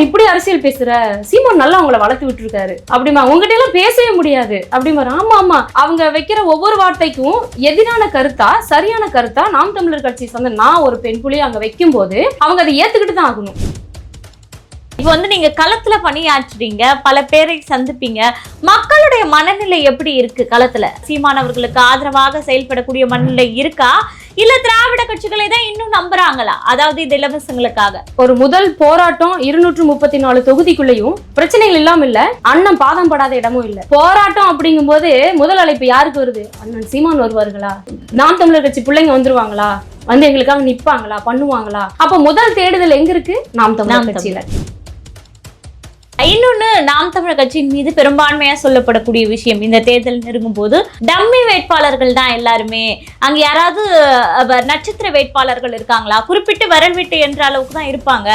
இப்படி அரசியல் பேசுற, சீமான் நல்லா அவங்கள வளர்த்து விட்டுருக்காரு அப்படிமா, உங்ககிட்ட எல்லாம் பேசவே முடியாது அப்படிமா. ஆமா ஆமா, அவங்க வைக்கிற ஒவ்வொரு வார்த்தைக்கும் எதிரான கருத்தா சரியான கருத்தா நாம் தமிழர் கட்சி சொந்த நான் ஒரு பெண் புலி அங்க வைக்கும் போது அவங்க அதை ஏத்துக்கிட்டு தான் ஆகணும். இப்போ நீங்க களத்துல பணியாற்றுறீங்க, பல பேரை சந்திப்பீங்க, மக்களுடைய மனநிலை எப்படி இருக்கு? களத்துல சீமானவர்களுக்கு ஆதரவாக செயல்படக்கூடிய மனநிலை இருக்கா, இல்ல திராவிட கட்சிகளை தான் இன்னும் நம்புறாங்களா? அதாவது இது இலவசங்களுக்காக ஒரு முதல் போராட்டம் 234 தொகுதிக்குள்ளேயும் பிரச்சனைகள் இல்லாம இல்ல, அண்ணன் பாதம் படாத இடமும் இல்ல. போராட்டம் அப்படிங்கும் போது முதல் அழைப்பு யாருக்கு வருது? அண்ணன் சீமான் வருவார்களா, நாம் தமிழர் கட்சி பிள்ளைங்க வந்துருவாங்களா, வந்து எங்களுக்காக நிப்பாங்களா, பண்ணுவாங்களா? அப்ப முதல் தேடுதல் எங்க இருக்கு? நாம் தமிழர் கட்சியில. இன்னொன்னு, நாம் தமிழர் கட்சியின் மீது பெரும்பான்மையா சொல்லப்படக்கூடிய விஷயம், இந்த தேர்தல் நெருங்கும் போது டம்மி வேட்பாளர்கள் தான் எல்லாருமே. அங்க யாராவது நட்சத்திர வேட்பாளர்கள் இருக்காங்களா, குறிப்பிட்டு வரல் விட்டு என்ற அளவுக்கு தான் இருப்பாங்க,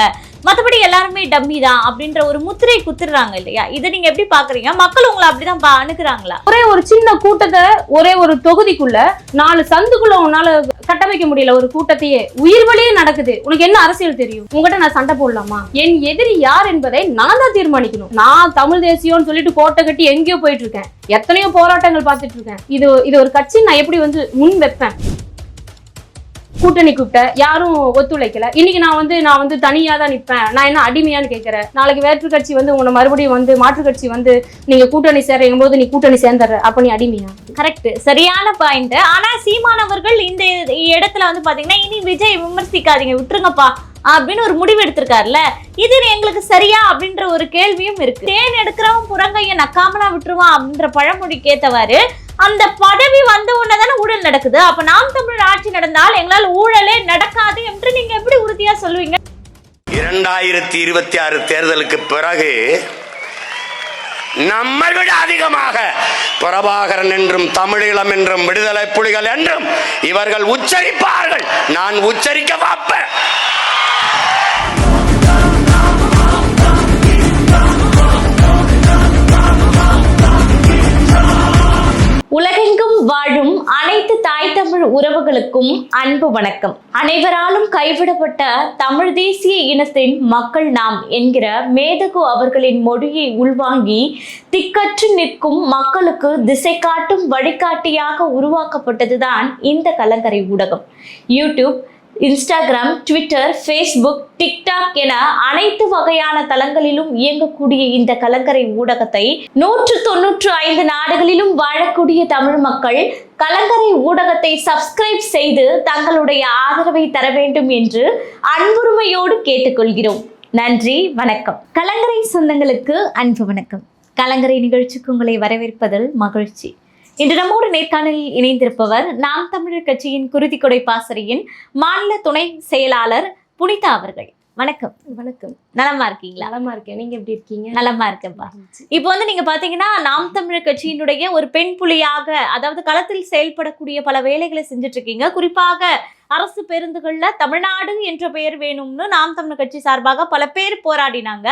மற்றபடி எல்லாருமே டம்மி தான் அப்படின்ற ஒரு முத்திரை குத்துறாங்க இல்லையா? இதை நீங்க எப்படி பாக்குறீங்க? மக்கள் உங்களை அப்படிதான் அணுகுறாங்களா? ஒரே ஒரு சின்ன கூட்டத்தை ஒரே ஒரு தொகுதிக்குள்ள 4 சந்துக்குள்ள உன்னால கட்டமைக்க முடியல. ஒரு கூட்டத்தையே உயிர் வழியே நடக்குது. உனக்கு என்ன அரசியல் தெரியும்? உங்ககிட்ட நான் சண்டை போடலாமா? என் எதிரி யார் என்பதை நான் தான் தீர்மானிக்கணும். நான் தமிழ் தேசியம்னு சொல்லிட்டு கோட்டை கட்டி எங்கேயோ போயிட்டு இருக்கேன், எத்தனையோ போராட்டங்கள் பார்த்துட்டு இருக்கேன். இது ஒரு கட்சி நான் எப்படி முன் வைப்பேன்? கூட்டணி கூப்பிட்ட யாரும் ஒத்துழைக்கல. இன்னைக்கு நான் வந்து தனியா தான் நிற்பேன், நான் என்ன அடிமையான்னு கேட்கிறேன். நாளைக்கு வேற்று கட்சி உங்களை மறுபடியும் மாற்று கட்சி நீங்க கூட்டணி சேரும் போது நீ கூட்டணி சேர்ந்துற, அப்ப நீ அடிமையா? கரெக்ட், சரியான பாயிண்ட். ஆனா சீமானவர்கள் இந்த இடத்துல பாத்தீங்கன்னா, இனி விஜய் விமர்சிக்காதீங்க, விட்டுருங்கப்பா அப்படின்னு ஒரு முடிவு எடுத்திருக்காருல்ல, இது எங்களுக்கு சரியா அப்படின்ற ஒரு கேள்வியும் இருக்கு. தேன் எடுக்கிறவன் புறங்கைய நக்காமலா விட்டுருவான் அப்படின்ற பழமொழிக்கு ஏத்தவாறு அந்த பதவி வந்த உடனே ஊழல் நடக்குது. அப்ப நாம் தமிழர் ஆட்சி நடந்தால் எங்களால் ஊழலே நடக்காது என்று நீங்க எப்படி உறுதியா சொல்லுவீங்க? 2026 தேர்தலுக்கு பிறகு நம்மை விட அதிகமாக பிரபாகரன் என்றும் தமிழீழம் என்றும் விடுதலை புலிகள் என்றும் இவர்கள் உச்சரிப்பார்கள். நான் உச்சரிக்க பார்ப்பேன். உலகெங்கும் வாழும் அனைத்து தாய் தமிழ் உறவுகளுக்கும் அன்பு வணக்கம். அனைவராலும் கைவிடப்பட்ட தமிழ் தேசிய இனத்தின் மக்கள் நாம் என்கிற மேதகு அவர்களின் மொழியை உள்வாங்கி திக்கற்று நிற்கும் மக்களுக்கு திசை காட்டும் வழிகாட்டியாக உருவாக்கப்பட்டதுதான் இந்த கலங்கரை ஊடகம். YouTube, Instagram, Twitter, Facebook, TikTok என அனைத்து வகையான தளங்களிலும் இயங்கக்கூடிய இந்த கலங்கரை ஊடகத்தை 195 நாடுகளிலும் வாழக்கூடிய தமிழ் மக்கள் கலங்கரை ஊடகத்தை சப்ஸ்கிரைப் செய்து தங்களுடைய ஆதரவை தர வேண்டும் என்று அன்புரிமையோடு கேட்டுக்கொள்கிறோம். நன்றி, வணக்கம். கலங்கரை சொந்தங்களுக்கு அன்பு வணக்கம். கலங்கரை நிகழ்ச்சிக்கு உங்களை வரவேற்பதில் மகிழ்ச்சி. இன்று நம்மோடு நேர்காணலில் இணைந்திருப்பவர் நாம் தமிழர் கட்சியின் குருதி கொடை பாசறையின் மாநில துணை செயலாளர் புனிதா அவர்கள். வணக்கம். வணக்கம். நலமா இருக்கீங்களா? நலமா இருக்கேன், நீங்க எப்படி இருக்கீங்க? நலமா இருக்கேன்ப்பா. இப்போ நீங்க பாத்தீங்கன்னா, நாம் தமிழர் கட்சியினுடைய ஒரு பெண் புலியாக, அதாவது களத்தில் செயல்படக்கூடிய பல வேலைகளை செஞ்சுட்டு இருக்கீங்க. குறிப்பாக அரசு பேருந்துகள்ல தமிழ்நாடு என்ற பெயர் வேணும்னு நாம் தமிழர் கட்சி சார்பாக பல பேர் போராடினாங்க.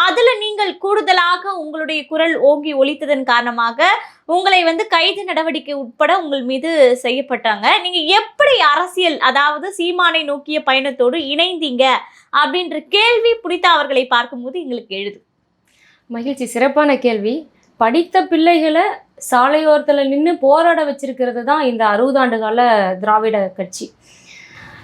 அதுல நீங்கள் கூடுதலாக உங்களுடைய குரல் ஓங்கி ஒலித்ததன் காரணமாக உங்களை கைது நடவடிக்கை உட்பட உங்கள் மீது செய்யப்பட்டாங்க. நீங்க எப்படி அரசியல், அதாவது சீமானை நோக்கிய பயணத்தோடு இணைந்தீங்க அப்படின்ற கேள்வி புனிதா அவர்களை பார்க்கும்போது எங்களுக்கு எழுது. மகிழ்ச்சி, சிறப்பான கேள்வி. படித்த பிள்ளைகளை சாலையோரத்தில் நின்று போராட வச்சிருக்கிறது தான் இந்த 60 ஆண்டு கால திராவிட கட்சி.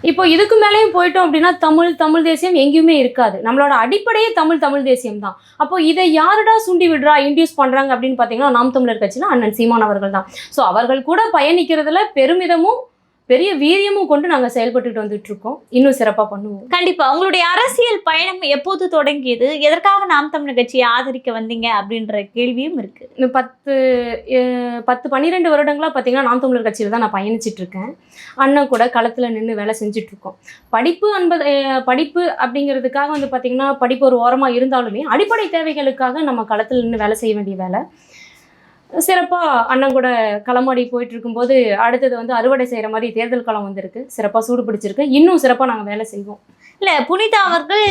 இப்போ இதுக்கு மேலேயும் போயிட்டோம் அப்படின்னா தமிழ் தேசியம் எங்கேயுமே இருக்காது. நம்மளோட அடிப்படையே தமிழ் தேசியம் தான். அப்போ இதை யாருடா சுண்டி விடுறா, இன்டியூஸ் பண்றாங்க அப்படின்னு பார்த்தீங்கன்னா, நாம் தமிழர் கட்சினா அண்ணன் சீமான் அவர்கள் தான். ஸோ அவர்கள் கூட பயணிக்கிறதுல பெருமிதமும் பெரிய வீரியமும் கொண்டு நாங்கள் செயல்பட்டுட்டு வந்துட்டு இருக்கோம். இன்னும் சிறப்பாக பண்ணுவோம். கண்டிப்பா. உங்களுடைய அரசியல் பயணம் எப்போது தொடங்கியது? எதற்காக நாம் தமிழர் கட்சியை ஆதரிக்க வந்தீங்க அப்படின்ற கேள்வியும் இருக்கு. 10-12 வருடங்களா பார்த்தீங்கன்னா நாம் தமிழர் கட்சியில தான் நான் பயணிச்சுட்டு இருக்கேன். அண்ணன் கூட களத்தில் நின்று வேலை செஞ்சுட்டு இருக்கோம். படிப்பு அப்படிங்கிறதுக்காக பார்த்தீங்கன்னா, படிப்பு ஒரு ஓரமாக இருந்தாலுமே அடிப்படை தேவைகளுக்காக நம்ம களத்தில் நின்று வேலை செய்ய வேண்டிய வேலை. சிறப்பா அண்ணன் கூட களமாடி போயிட்டு இருக்கும்போது அடுத்தது வந்து அறுவடை செய்யற மாதிரி தேர்தல் களம் வந்திருக்கு. சிறப்பா சூடு பிடிச்சிருக்கு. இன்னும் சிறப்பா நாங்க வேலை செய்வோம். இல்ல புனிதா அவர்கள்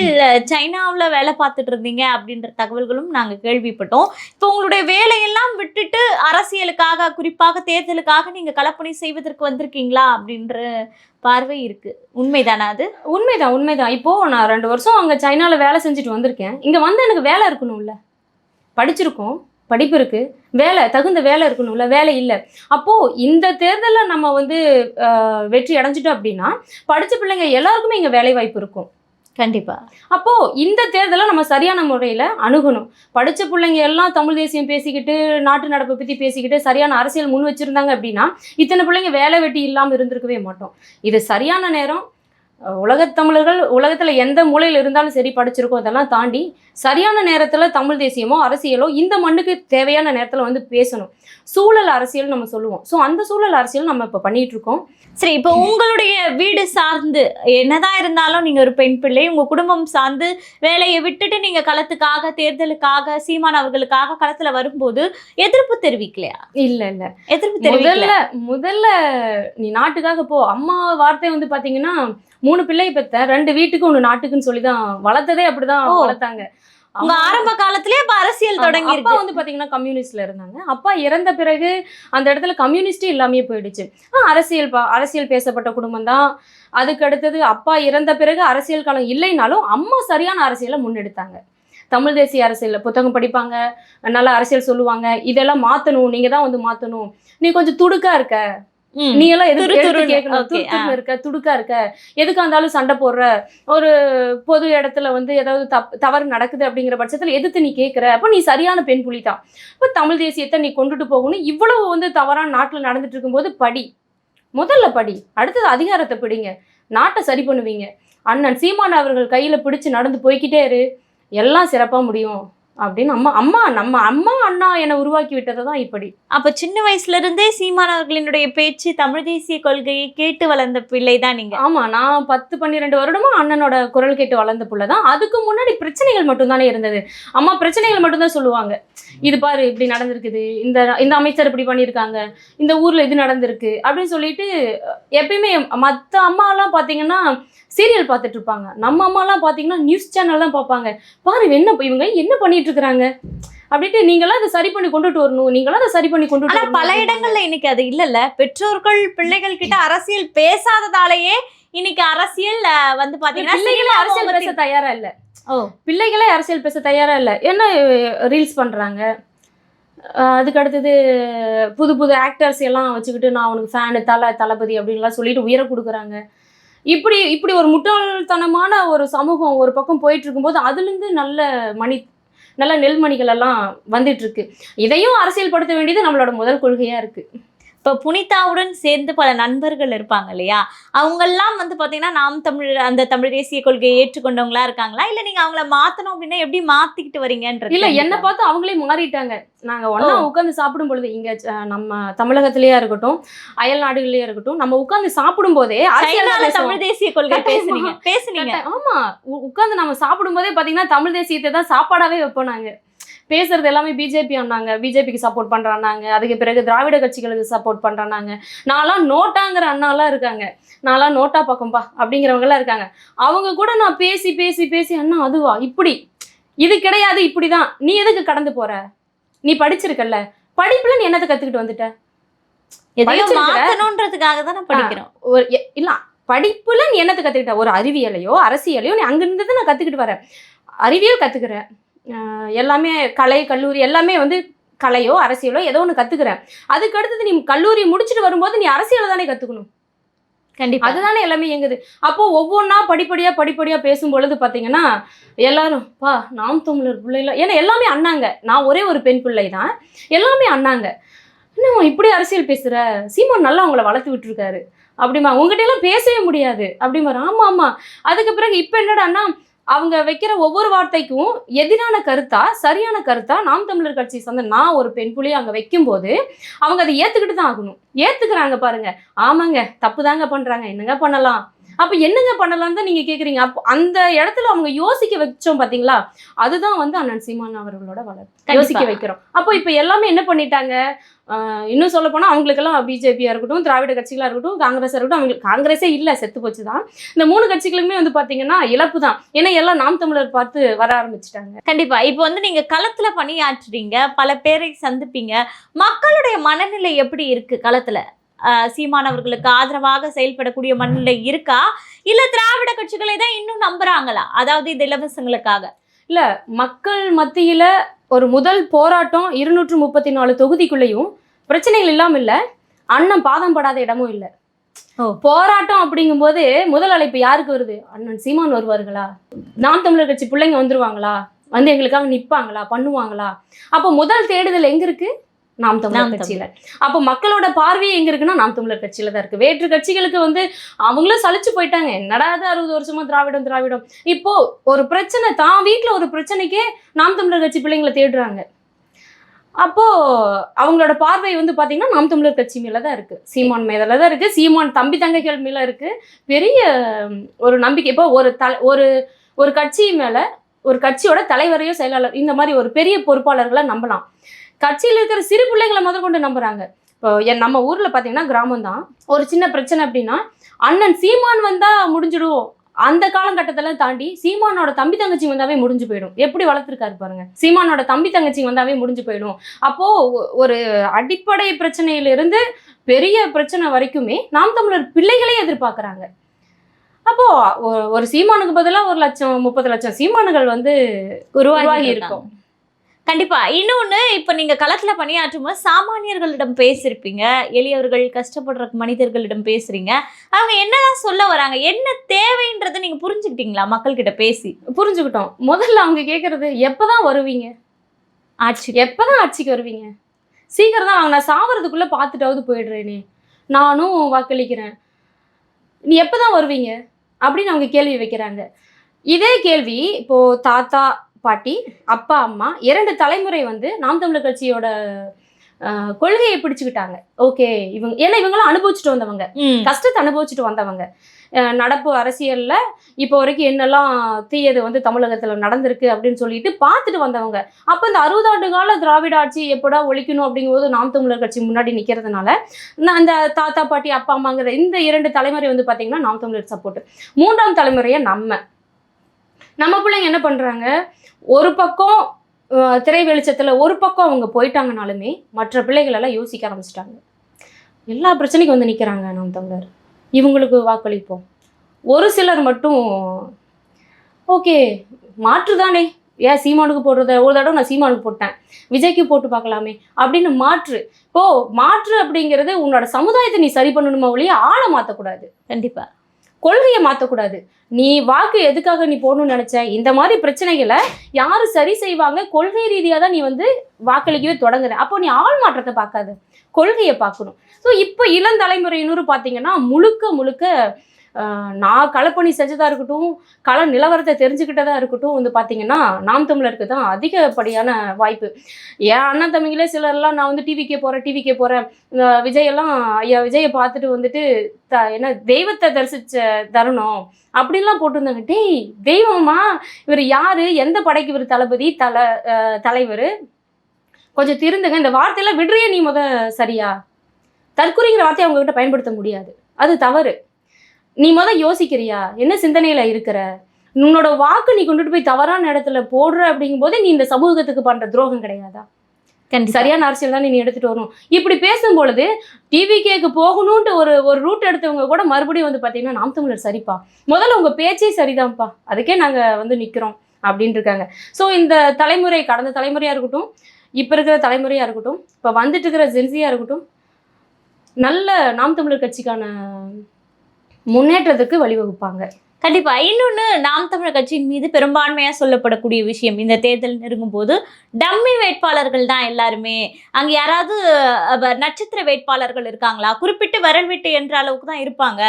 சைனாவுல வேலை பார்த்துட்டு இருந்தீங்க அப்படின்ற தகவல்களும் நாங்க கேள்விப்பட்டோம். இப்போ உங்களுடைய வேலையெல்லாம் விட்டுட்டு அரசியலுக்காக, குறிப்பாக தேர்தலுக்காக நீங்க களப்பணி செய்வதற்கு வந்திருக்கீங்களா அப்படின்ற பார்வை இருக்கு. உண்மைதானா அது? உண்மைதான். இப்போ நான் 2 வருஷம் அங்க சைனால வேலை செஞ்சுட்டு வந்திருக்கேன். இங்க வந்து எனக்கு வேலை இருக்கணும்ல. படிச்சிருக்கோம், படிப்பு இருக்கு, தகுந்த வேலை இருக்கணும்ல, வேலை இல்லை. அப்போ இந்த தேர்தலில் நம்ம வந்து வெற்றி அடைஞ்சிட்டோம் அப்படின்னா படிச்ச பிள்ளைங்க எல்லாருக்குமே இங்க வேலை வாய்ப்பு இருக்கும். கண்டிப்பா. அப்போ இந்த தேர்தலை நம்ம சரியான முறையில அணுகணும். படிச்ச பிள்ளைங்க எல்லாம் தமிழ் தேசியம் பேசிக்கிட்டு, நாட்டு நடப்பை பத்தி பேசிக்கிட்டு சரியான அரசியல் முன் வச்சிருந்தாங்க அப்படின்னா இத்தனை பிள்ளைங்க வேலை வெட்டி இல்லாம இருந்திருக்கவே மாட்டோம். இது சரியான நேரம். உலகத்தமிழர்கள் உலகத்துல எந்த மூலையில் இருந்தாலும் சரி படிச்சிருக்கோம், அதெல்லாம் தாண்டி சரியான நேரத்துல தமிழ் தேசியமோ அரசியலோ இந்த மண்ணுக்கு தேவையான நேரத்துல வந்து பேசணும். சூழல் அரசியல் நம்ம சொல்லுவோம். ஸோ அந்த சூழல் அரசியல் நம்ம இப்போ பண்ணிட்டு இருக்கோம். சரி, இப்போ உங்களுடைய வீடு சார்ந்து என்னதான் இருந்தாலும் நீங்க ஒரு பெண் பிள்ளை, உங்க குடும்பம் சார்ந்து வேலையை விட்டுட்டு நீங்க களத்துக்காக, தேர்தலுக்காக, சீமான் அவர்களுக்காக களத்துல வரும்போது எதிர்ப்பு தெரிவிக்கலையா? இல்ல எதிர்ப்பு தெரிவிக்கல. முதல்ல நீ நாட்டுக்காக போ. அம்மா வார்த்தை வந்து பாத்தீங்கன்னா 3 பிள்ளை பெத்த, 2 வீட்டுக்கு 1 நாட்டுக்குன்னு சொல்லிதான் வளர்த்ததே. அப்படிதான் வளர்த்தாங்க. உங்க ஆரம்ப காலத்திலே இப்ப அரசியல் தொடங்கி அப்பா வந்து பாத்தீங்கன்னா கம்யூனிஸ்ட்ல இருந்தாங்க. அப்பா இறந்த பிறகு அந்த இடத்துல கம்யூனிஸ்டே இல்லாமே போயிடுச்சு. அரசியல் பேசப்பட்ட குடும்பம் தான். அதுக்கு அடுத்தது அப்பா இறந்த பிறகு அரசியல் காலம் இல்லைனாலும் அம்மா சரியான அரசியலை முன்னெடுத்தாங்க. தமிழ் தேசிய அரசியல் புத்தகம் படிப்பாங்க, நல்லா அரசியல் சொல்லுவாங்க. இதெல்லாம் மாத்தணும், நீங்க தான் வந்து மாத்தணும், நீ கொஞ்சம் துடுக்கா இருக்க, நீ எல்லாம் துடுக்கா இருக்க, எதுக்கா இருந்தாலும் சண்டை போடுற, ஒரு பொது இடத்துல வந்து ஏதாவது தவறு நடக்குது அப்படிங்கிற பட்சத்துல எதிர்த்து நீ கேட்கிற, அப்ப நீ சரியான பெண் புலிதான். இப்ப தமிழ் தேசியத்தை நீ கொண்டுட்டு போகணும். இவ்வளவு வந்து தவறான நாட்டுல நடந்துட்டு இருக்கும்போது முதல்ல படி, அடுத்தது அதிகாரத்தை பிடிங்க, நாட்டை சரி பண்ணுவீங்க. அண்ணன் சீமான் அவர்கள் கையில பிடிச்சு நடந்து போய்கிட்டே இரு, எல்லாம் சிறப்பா முடியும் அப்படின்னு நம்ம அம்மா அண்ணா என்னை உருவாக்கி விட்டதை தான் இப்படி. அப்ப சின்ன வயசுல இருந்தே சீமான் அவர்களினுடைய பேச்சு, தமிழ் தேசிய கொள்கையை கேட்டு வளர்ந்த பிள்ளை தான் நீங்க? ஆமா, நான் 10-12 வருடமா அண்ணனோட குரல் கேட்டு வளர்ந்த பிள்ளை தான். அதுக்கு முன்னாடி பிரச்சனைகள் மட்டும்தானே இருந்தது. அம்மா பிரச்சனைகள் மட்டும்தான் சொல்லுவாங்க. இது பாரு இப்படி நடந்திருக்குது, இந்த அமைச்சர் இப்படி பண்ணியிருக்காங்க, இந்த ஊர்ல இது நடந்திருக்கு அப்படின்னு சொல்லிட்டு எப்பயுமே. மற்ற அம்மா எல்லாம் பாத்தீங்கன்னா சீரியல் பார்த்துட்டு இருப்பாங்க. நம்ம அம்மாலாம் பாத்தீங்கன்னா நியூஸ் சேனல் தான் பார்ப்பாங்க. பாரு இவங்க என்ன பண்ணிட்டு இருக்காங்க அப்படின்ட்டு. நீங்களாம் அதை சரி பண்ணி கொண்டுட்டு வரணும், நீங்களாம் அதை சரி பண்ணி கொண்டுட்டு வரணும். பல இடங்கள்ல இன்னைக்கு அது இல்லல்ல. பெற்றோர்கள் பிள்ளைகள் கிட்ட அரசியல் பேசாததாலேயே இன்னைக்கு அரசியல் வந்து பாத்தீங்கன்னா அரசியல் பேச தயாரா இல்ல. பிள்ளைகளே அரசியல் பேச தயாரா இல்ல. என்ன ரீல்ஸ் பண்றாங்க, அதுக்கு அடுத்தது புது புது ஆக்டர்ஸ் எல்லாம் வச்சுக்கிட்டு நான் அவனுக்கு ஃபேனு, தளபதி அப்படின்லாம் சொல்லிட்டு உயர கொடுக்குறாங்க. இப்படி ஒரு முட்டாள்தனமான ஒரு சமூகம் ஒரு பக்கம் போயிட்டு இருக்கும்போது அதுலேருந்து நல்ல நெல்மணிகள் எல்லாம் வந்துட்டு இருக்கு. இதையும் அரசியல் படுத்த வேண்டியது நம்மளோட முதல் கொள்கையா இருக்கு. இப்போ புனிதாவுடன் சேர்ந்து பல நண்பர்கள் இருப்பாங்க இல்லையா? அவங்கெல்லாம் வந்து பார்த்தீங்கன்னா அந்த தமிழ் தேசிய கொள்கையை ஏற்றுக்கொண்டவங்களா இருக்காங்களா? இல்லை நீங்கள் அவங்கள மாற்றணும் அப்படின்னா எப்படி மாற்றிக்கிட்டு வரீங்கன்றது? இல்லை, என்னை பார்த்து அவங்களே மாறிட்டாங்க. நாங்கள் ஒன்றா உட்காந்து சாப்பிடும் பொழுது இங்கே நம்ம தமிழகத்திலேயே இருக்கட்டும், அயல் நாடுகள்லேயே இருக்கட்டும், நம்ம உட்காந்து சாப்பிடும் போதே தமிழ் தேசிய கொள்கை பேசுனீங்க. ஆமாம், உட்காந்து நம்ம சாப்பிடும் போதே பார்த்தீங்கன்னா தமிழ் தேசியத்தை தான் சாப்பாடாவே வைப்போம். நாங்கள் பேசுறது எல்லாமே பிஜேபி ஆனாங்க, பிஜேபிக்கு சப்போர்ட் பண்றாங்க. அதுக்கு பிறகு திராவிட கட்சிகளுக்கு சப்போர்ட் பண்றாங்க. நான்லாம் நோட்டாங்கிற அண்ணாலாம் இருக்காங்க, நான்லாம் நோட்டா பக்கம்பா அப்படிங்கிறவங்கலாம் இருக்காங்க. அவங்க கூட நான் பேசி பேசி பேசி அண்ணா அதுவா இப்படி, இது கிடையாது, இப்படிதான், நீ எதுக்கு கடந்து போற, நீ படிச்சிருக்கல, படிப்புல நீ என்னத்தை கத்துக்கிட்டு வந்துட்ட, மாத்தணும்ன்றதுக்காக தான் படிக்கிறோம். இல்ல படிப்புல நீ என்னத்தை கத்துக்கிட்ட, ஒரு அறிவியலையோ அரசியலையோ நீ அங்க இருந்தது நான் கத்துக்கிட்டு வரேன். அறிவியல் கத்துக்கிறேன், எல்லாமே கலை கல்லூரி எல்லாமே வந்து கலையோ அரசியலோ ஏதோ ஒன்று கத்துக்கிறேன். அதுக்கு அடுத்தது நீ கல்லூரி முடிச்சுட்டு வரும்போது நீ அரசியலை தானே கத்துக்கணும். கண்டிப்பா அதுதானே எல்லாமே இயங்குது. அப்போ ஒவ்வொன்றா படிப்படியா பேசும் பொழுது பாத்தீங்கன்னா எல்லாரும் நாம் தமிழர் பிள்ளைல, ஏன்னா எல்லாமே அண்ணாங்க. நான் ஒரே ஒரு பெண் பிள்ளை தான், எல்லாமே அண்ணாங்க. இன்னும் இப்படி அரசியல் பேசுற, சீமான் நல்லா அவங்கள வளர்த்து விட்டுருக்காரு அப்படிமா, உங்ககிட்ட எல்லாம் பேசவே முடியாது அப்படிமா. ஆமா. அதுக்கு பிறகு இப்ப என்னடான்னா அவங்க வைக்கிற ஒவ்வொரு வார்த்தைக்கும் எதிரான கருத்தா சரியான கருத்தா நாம் தமிழர் கட்சி சொந்த நான் ஒரு பெண் புலி அங்க வைக்கும்போது அவங்க அதை ஏத்துக்கிட்டு தான் ஆகணும். ஏத்துக்கிறாங்க பாருங்க, ஆமாங்க தப்பு தாங்க பண்றாங்க, என்னங்க பண்ணலாம் அப்ப என்னங்க பண்ணலாம்னு தான் நீங்க கேக்குறீங்க. அப்போ அந்த இடத்துல அவங்க யோசிக்க வச்சோம் பாத்தீங்களா, அதுதான் வந்து அண்ணன் சீமான் அவர்களோட வளர்ச்சி. யோசிக்க வைக்கிறோம். அப்போ இப்ப எல்லாமே என்ன பண்ணிட்டாங்க, இன்னும் சொல்ல போனா அவங்களுக்கெல்லாம் பிஜேபியா இருக்கட்டும், திராவிட கட்சிகளா இருக்கட்டும், காங்கிரஸா இருக்கட்டும், அவங்களுக்கு காங்கிரஸே இல்ல, செத்து போச்சு தான். இந்த 3 கட்சிகளுமே வந்து பாத்தீங்கன்னா இழப்பு தான். ஏன்னா எல்லாம் நாம் தமிழர் பார்த்து வர ஆரம்பிச்சுட்டாங்க. கண்டிப்பா. இப்போ வந்து நீங்க களத்துல பணியாற்றுறீங்க, பல பேரை சந்திப்பீங்க. மக்களுடைய மனநிலை எப்படி இருக்கு களத்துல? சீமான் அவர்களுக்கு ஆதரவாக செயல்படக்கூடிய மனநிலை இருக்கா, இல்ல திராவிட கட்சிகளை தான் இன்னும் நம்புறாங்களா? அதாவது இது இலவசங்களுக்காக இல்ல, மக்கள் மத்தியில ஒரு முதல் போராட்டம் 234 தொகுதிக்குள்ளேயும் பிரச்சனைகள் இல்லாம இல்ல, அண்ணன் பாதம் படாத இடமும் இல்ல. போராட்டம் அப்படிங்கும்போது முதல் அழைப்பு யாருக்கு வருது? அண்ணன் சீமான் வருவார்களா, நாம் தமிழர் கட்சி பிள்ளைங்க வந்துருவாங்களா, வந்து எங்களுக்காக நிப்பாங்களா, பண்ணுவாங்களா? அப்போ முதல் தேடுதல் எங்க இருக்கு? நாம் தமிழர் கட்சியில. அப்போ மக்களோட பார்வையே எங்க இருக்குன்னா நாம் தமிழர் கட்சியில தான் இருக்கு. வேற்று கட்சிகளுக்கு வந்து அவங்களும் சலிச்சு போயிட்டாங்க. என்னடா அது 60 வருஷமா திராவிடம் திராவிடம். இப்போ ஒரு பிரச்சனை, தான் வீட்டுல ஒரு பிரச்சனைக்கே நாம் தமிழர் கட்சி பிள்ளைங்களை தேடுறாங்க. அப்போ அவங்களோட பார்வை வந்து பாத்தீங்கன்னா நாம் தமிழர் கட்சி மேலதான் இருக்கு, சீமான் மேலதான் இருக்கு, சீமான் தம்பி தங்கைகள் மேல இருக்கு. பெரிய ஒரு நம்பிக்கை. இப்போ ஒரு கட்சி மேல, ஒரு கட்சியோட தலைவரையோ செயலாளர், இந்த மாதிரி ஒரு பெரிய பொறுப்பாளர்களை நம்பலாம். கட்சியில் இருக்கிற சிறு பிள்ளைகளை முதற்கொண்டு நம்புறாங்க. இப்போ நம்ம ஊர்ல பாத்தீங்கன்னா கிராமம் தான், ஒரு சின்ன பிரச்சனை அப்படின்னா அண்ணன் சீமான் வந்தா முடிஞ்சிடும். அந்த காலகட்டத்துல தாண்டி சீமானோட தம்பி தங்கச்சி வந்தாவே முடிஞ்சு போயிடும். எப்படி வளர்த்துருக்காரு பாருங்க. சீமானோட தம்பி தங்கச்சி வந்தாவே முடிஞ்சு போயிடும். அப்போ ஒரு அடிப்படை பிரச்சனையிலிருந்து பெரிய பிரச்சனை வரைக்குமே நாம் தமிழர் பிள்ளைகளே எதிர்பார்க்கறாங்க. அப்போ ஒரு சீமானுக்கு பதிலா 1,30,000 லட்சம் சீமானுகள் வந்து உருவாகி இருக்கும். கண்டிப்பா. இன்னொன்னு, இப்ப நீங்க களத்துல பணியாற்றும் போது சாமானியர்களிடம் பேசிருப்பீங்க, எளியவர்கள் கஷ்டப்படுற மனிதர்களிடம் பேசுறீங்க. அவங்க என்னதான் சொல்ல வராங்க, என்ன தேவைன்றதை நீங்க புரிஞ்சுக்கிட்டீங்களா? மக்கள் கிட்ட பேசி புரிஞ்சுக்கிட்டோம். முதல்ல அவங்க கேட்கறது எப்பதான் வருவீங்க ஆட்சி, எப்பதான் ஆட்சிக்கு வருவீங்க, சீக்கிரம் தான் வாங்க, நான் சாவறதுக்குள்ள பார்த்துட்டாவது போயிடுறேனே, நானும் வாக்களிக்கிறேன், நீ எப்பதான் வருவீங்க அப்படின்னு அவங்க கேள்வி வைக்கிறாங்க. இதே கேள்வி இப்போ தாத்தா பாட்டி அப்பா அம்மா 2 தலைமுறை வந்து நாம் தமிழர் கட்சியோட கொள்கையை பிடிச்சுக்கிட்டாங்க. ஓகே, ஏன்னா இவங்களும் அனுபவிச்சுட்டு வந்தவங்க, கஷ்டத்தை அனுபவிச்சுட்டு வந்தவங்க. நடப்பு அரசியல்ல இப்போ வரைக்கும் என்னெல்லாம் தீயது வந்து தமிழகத்துல நடந்திருக்கு அப்படின்னு சொல்லிட்டு பார்த்துட்டு வந்தவங்க. அப்ப இந்த 60 ஆண்டு கால திராவிட ஆட்சி எப்படா ஒழிக்கணும் அப்படிங்கும்போது நாம் தமிழர் கட்சி முன்னாடி நிக்கிறதுனால அந்த தாத்தா பாட்டி அப்பா அம்மாங்கிற இந்த 2 தலைமுறை வந்து பாத்தீங்கன்னா நாம் தமிழர் சப்போர்ட். 3ஆம் தலைமுறையை நம்ம பிள்ளைங்க என்ன பண்றாங்க, ஒரு பக்கம் திரை வெளிச்சத்துல ஒரு பக்கம் அவங்க போயிட்டாங்கனாலுமே மற்ற பிள்ளைகள் எல்லாம் யோசிக்க ஆரம்பிச்சிட்டாங்க. எல்லா பிரச்சனைக்கும் வந்து நிக்கிறாங்க நாம் தமிழர், இவங்களுக்கு வாக்களிப்போம். ஒரு சிலர் மட்டும் ஓகே மாற்றுதானே, ஏன் சீமானுக்கு போடுறத, ஒரு தடவை நான் சீமானுக்கு போட்டேன், விஜய்க்கு போட்டு பார்க்கலாமே அப்படின்னு மாற்று. இப்போ மாற்று அப்படிங்கிறது உன்னோட சமுதாயத்தை நீ சரி பண்ணணுமா ஒழிய ஆளை மாற்றக்கூடாது. கண்டிப்பா கொள்கையை மாற்றக்கூடாது. நீ வாக்கு எதுக்காக நீ போடணும்னு நினைச்ச, இந்த மாதிரி பிரச்சனைகளை யாரு சரி செய்வாங்க, கொள்கை ரீதியாக தான் நீ வந்து வாக்களிக்கவே தொடங்குற. அப்போ நீ ஆள் மாற்றத்தை பார்க்காது, கொள்கையை பார்க்கணும். ஸோ இப்போ இளந்தலைமுறையினூறு பார்த்தீங்கன்னா முழுக்க நான் களப்பணி செஞ்சதா இருக்கட்டும், கள நிலவரத்தை தெரிஞ்சுக்கிட்டதா இருக்கட்டும் வந்து பார்த்தீங்கன்னா நாம் தமிழருக்கு தான் அதிகப்படியான வாய்ப்பு. என் அண்ணன் தம்பிங்களே சிலர்லாம் நான் வந்து டிவிக்கே போகிறேன், விஜயெல்லாம் ஐயா விஜயை பார்த்துட்டு வந்துட்டு என்ன தெய்வத்தை தரிசிச்ச தருணம் அப்படின்லாம் போட்டிருந்தாங்க. டேய் தெய்வமா, இவர் யாரு, எந்த படைக்கு இவர் தளபதி தலைவர், கொஞ்சம் திருந்துங்க. இந்த வார்த்தையெல்லாம் விடுறிய நீ சரியா, தற்கொலைங்கிற வார்த்தையை அவங்ககிட்ட பயன்படுத்த முடியாது, அது தவறு. நீ யோசிக்கிறியா, என்ன சிந்தனையில இருக்கிற, உன்னோட வாக்கு நீ கொண்டுட்டு போய் தவறான இடத்துல போடுற அப்படிங்கும் போது நீ இந்த சமூகத்துக்கு பண்ற துரோகம் கிடையாதா? சரியான அரசியல் தான் நீ எடுத்துட்டு வரணும். இப்படி பேசும்பொழுது டிவிகேக்கு போகணும்ட்டு ஒரு ரூட் எடுத்தவங்க கூட மறுபடியும் வந்து பாத்தீங்கன்னா நாம் தமிழர் சரிப்பா, முதல்ல உங்க பேச்சே சரிதான்ப்பா, அதுக்கே நாங்க வந்து நிக்கிறோம் அப்படின்னு இருக்காங்க. ஸோ இந்த தலைமுறை, கடந்த தலைமுறையா இருக்கட்டும், இப்ப இருக்கிற தலைமுறையா இருக்கட்டும், இப்ப வந்துட்டு இருக்கிற ஜென்சியா இருக்கட்டும், நல்ல நாம் தமிழர் கட்சிக்கான முன்னேற்றத்துக்கு வழிவகுப்பாங்க. கண்டிப்பா. இன்னொன்னு, நாம் தமிழர் கட்சியின் மீது பெரும்பான்மையா சொல்லப்படக்கூடிய விஷயம், இந்த தேர்தல் நெருங்கும் போது டம்மி வேட்பாளர்கள் தான் எல்லாருமே. அங்க யாராவது நட்சத்திர வேட்பாளர்கள் இருக்காங்களா, குறிப்பிட்டு விரல் விட்டு என்ற அளவுக்கு தான் இருப்பாங்க,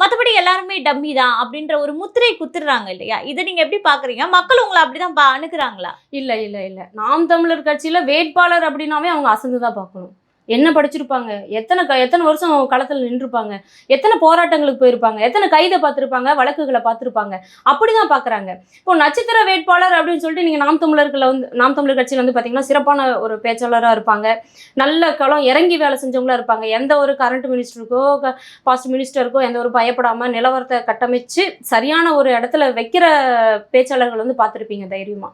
மற்றபடி எல்லாருமே டம்மி தான் அப்படின்ற ஒரு முத்திரை குத்துறாங்க இல்லையா? இதை நீங்க எப்படி பாக்குறீங்க? மக்கள் உங்களை அப்படிதான் அணுகுறாங்களா? இல்ல நாம் தமிழர் கட்சியில வேட்பாளர் அப்படின்னாவே அவங்க அசந்துதான் பார்க்கணும். என்ன படிச்சிருப்பாங்க, எத்தனை வருஷம் களத்தில் நின்றுப்பாங்க, எத்தனை போராட்டங்களுக்கு போயிருப்பாங்க, எத்தனை கைதை பார்த்துருப்பாங்க, வழக்குகளை பார்த்துருப்பாங்க. அப்படிதான் பார்க்குறாங்க. இப்போ நட்சத்திர வேட்பாளர் அப்படின்னு சொல்லிட்டு நீங்கள் நாம் தமிழர் கட்சியில் வந்து பார்த்தீங்கன்னா சிறப்பான ஒரு பேச்சாளராக இருப்பாங்க, நல்ல களம் இறங்கி வேலை செஞ்சவங்களா இருப்பாங்க. எந்த ஒரு கரண்ட் மினிஸ்டருக்கோ பாஸ்ட் மினிஸ்டருக்கோ எந்த ஒரு பயப்படாமல் நிலவரத்தை கட்டமைச்சு சரியான ஒரு இடத்துல வைக்கிற பேச்சாளர்கள் வந்து பார்த்துருப்பீங்க தைரியமா.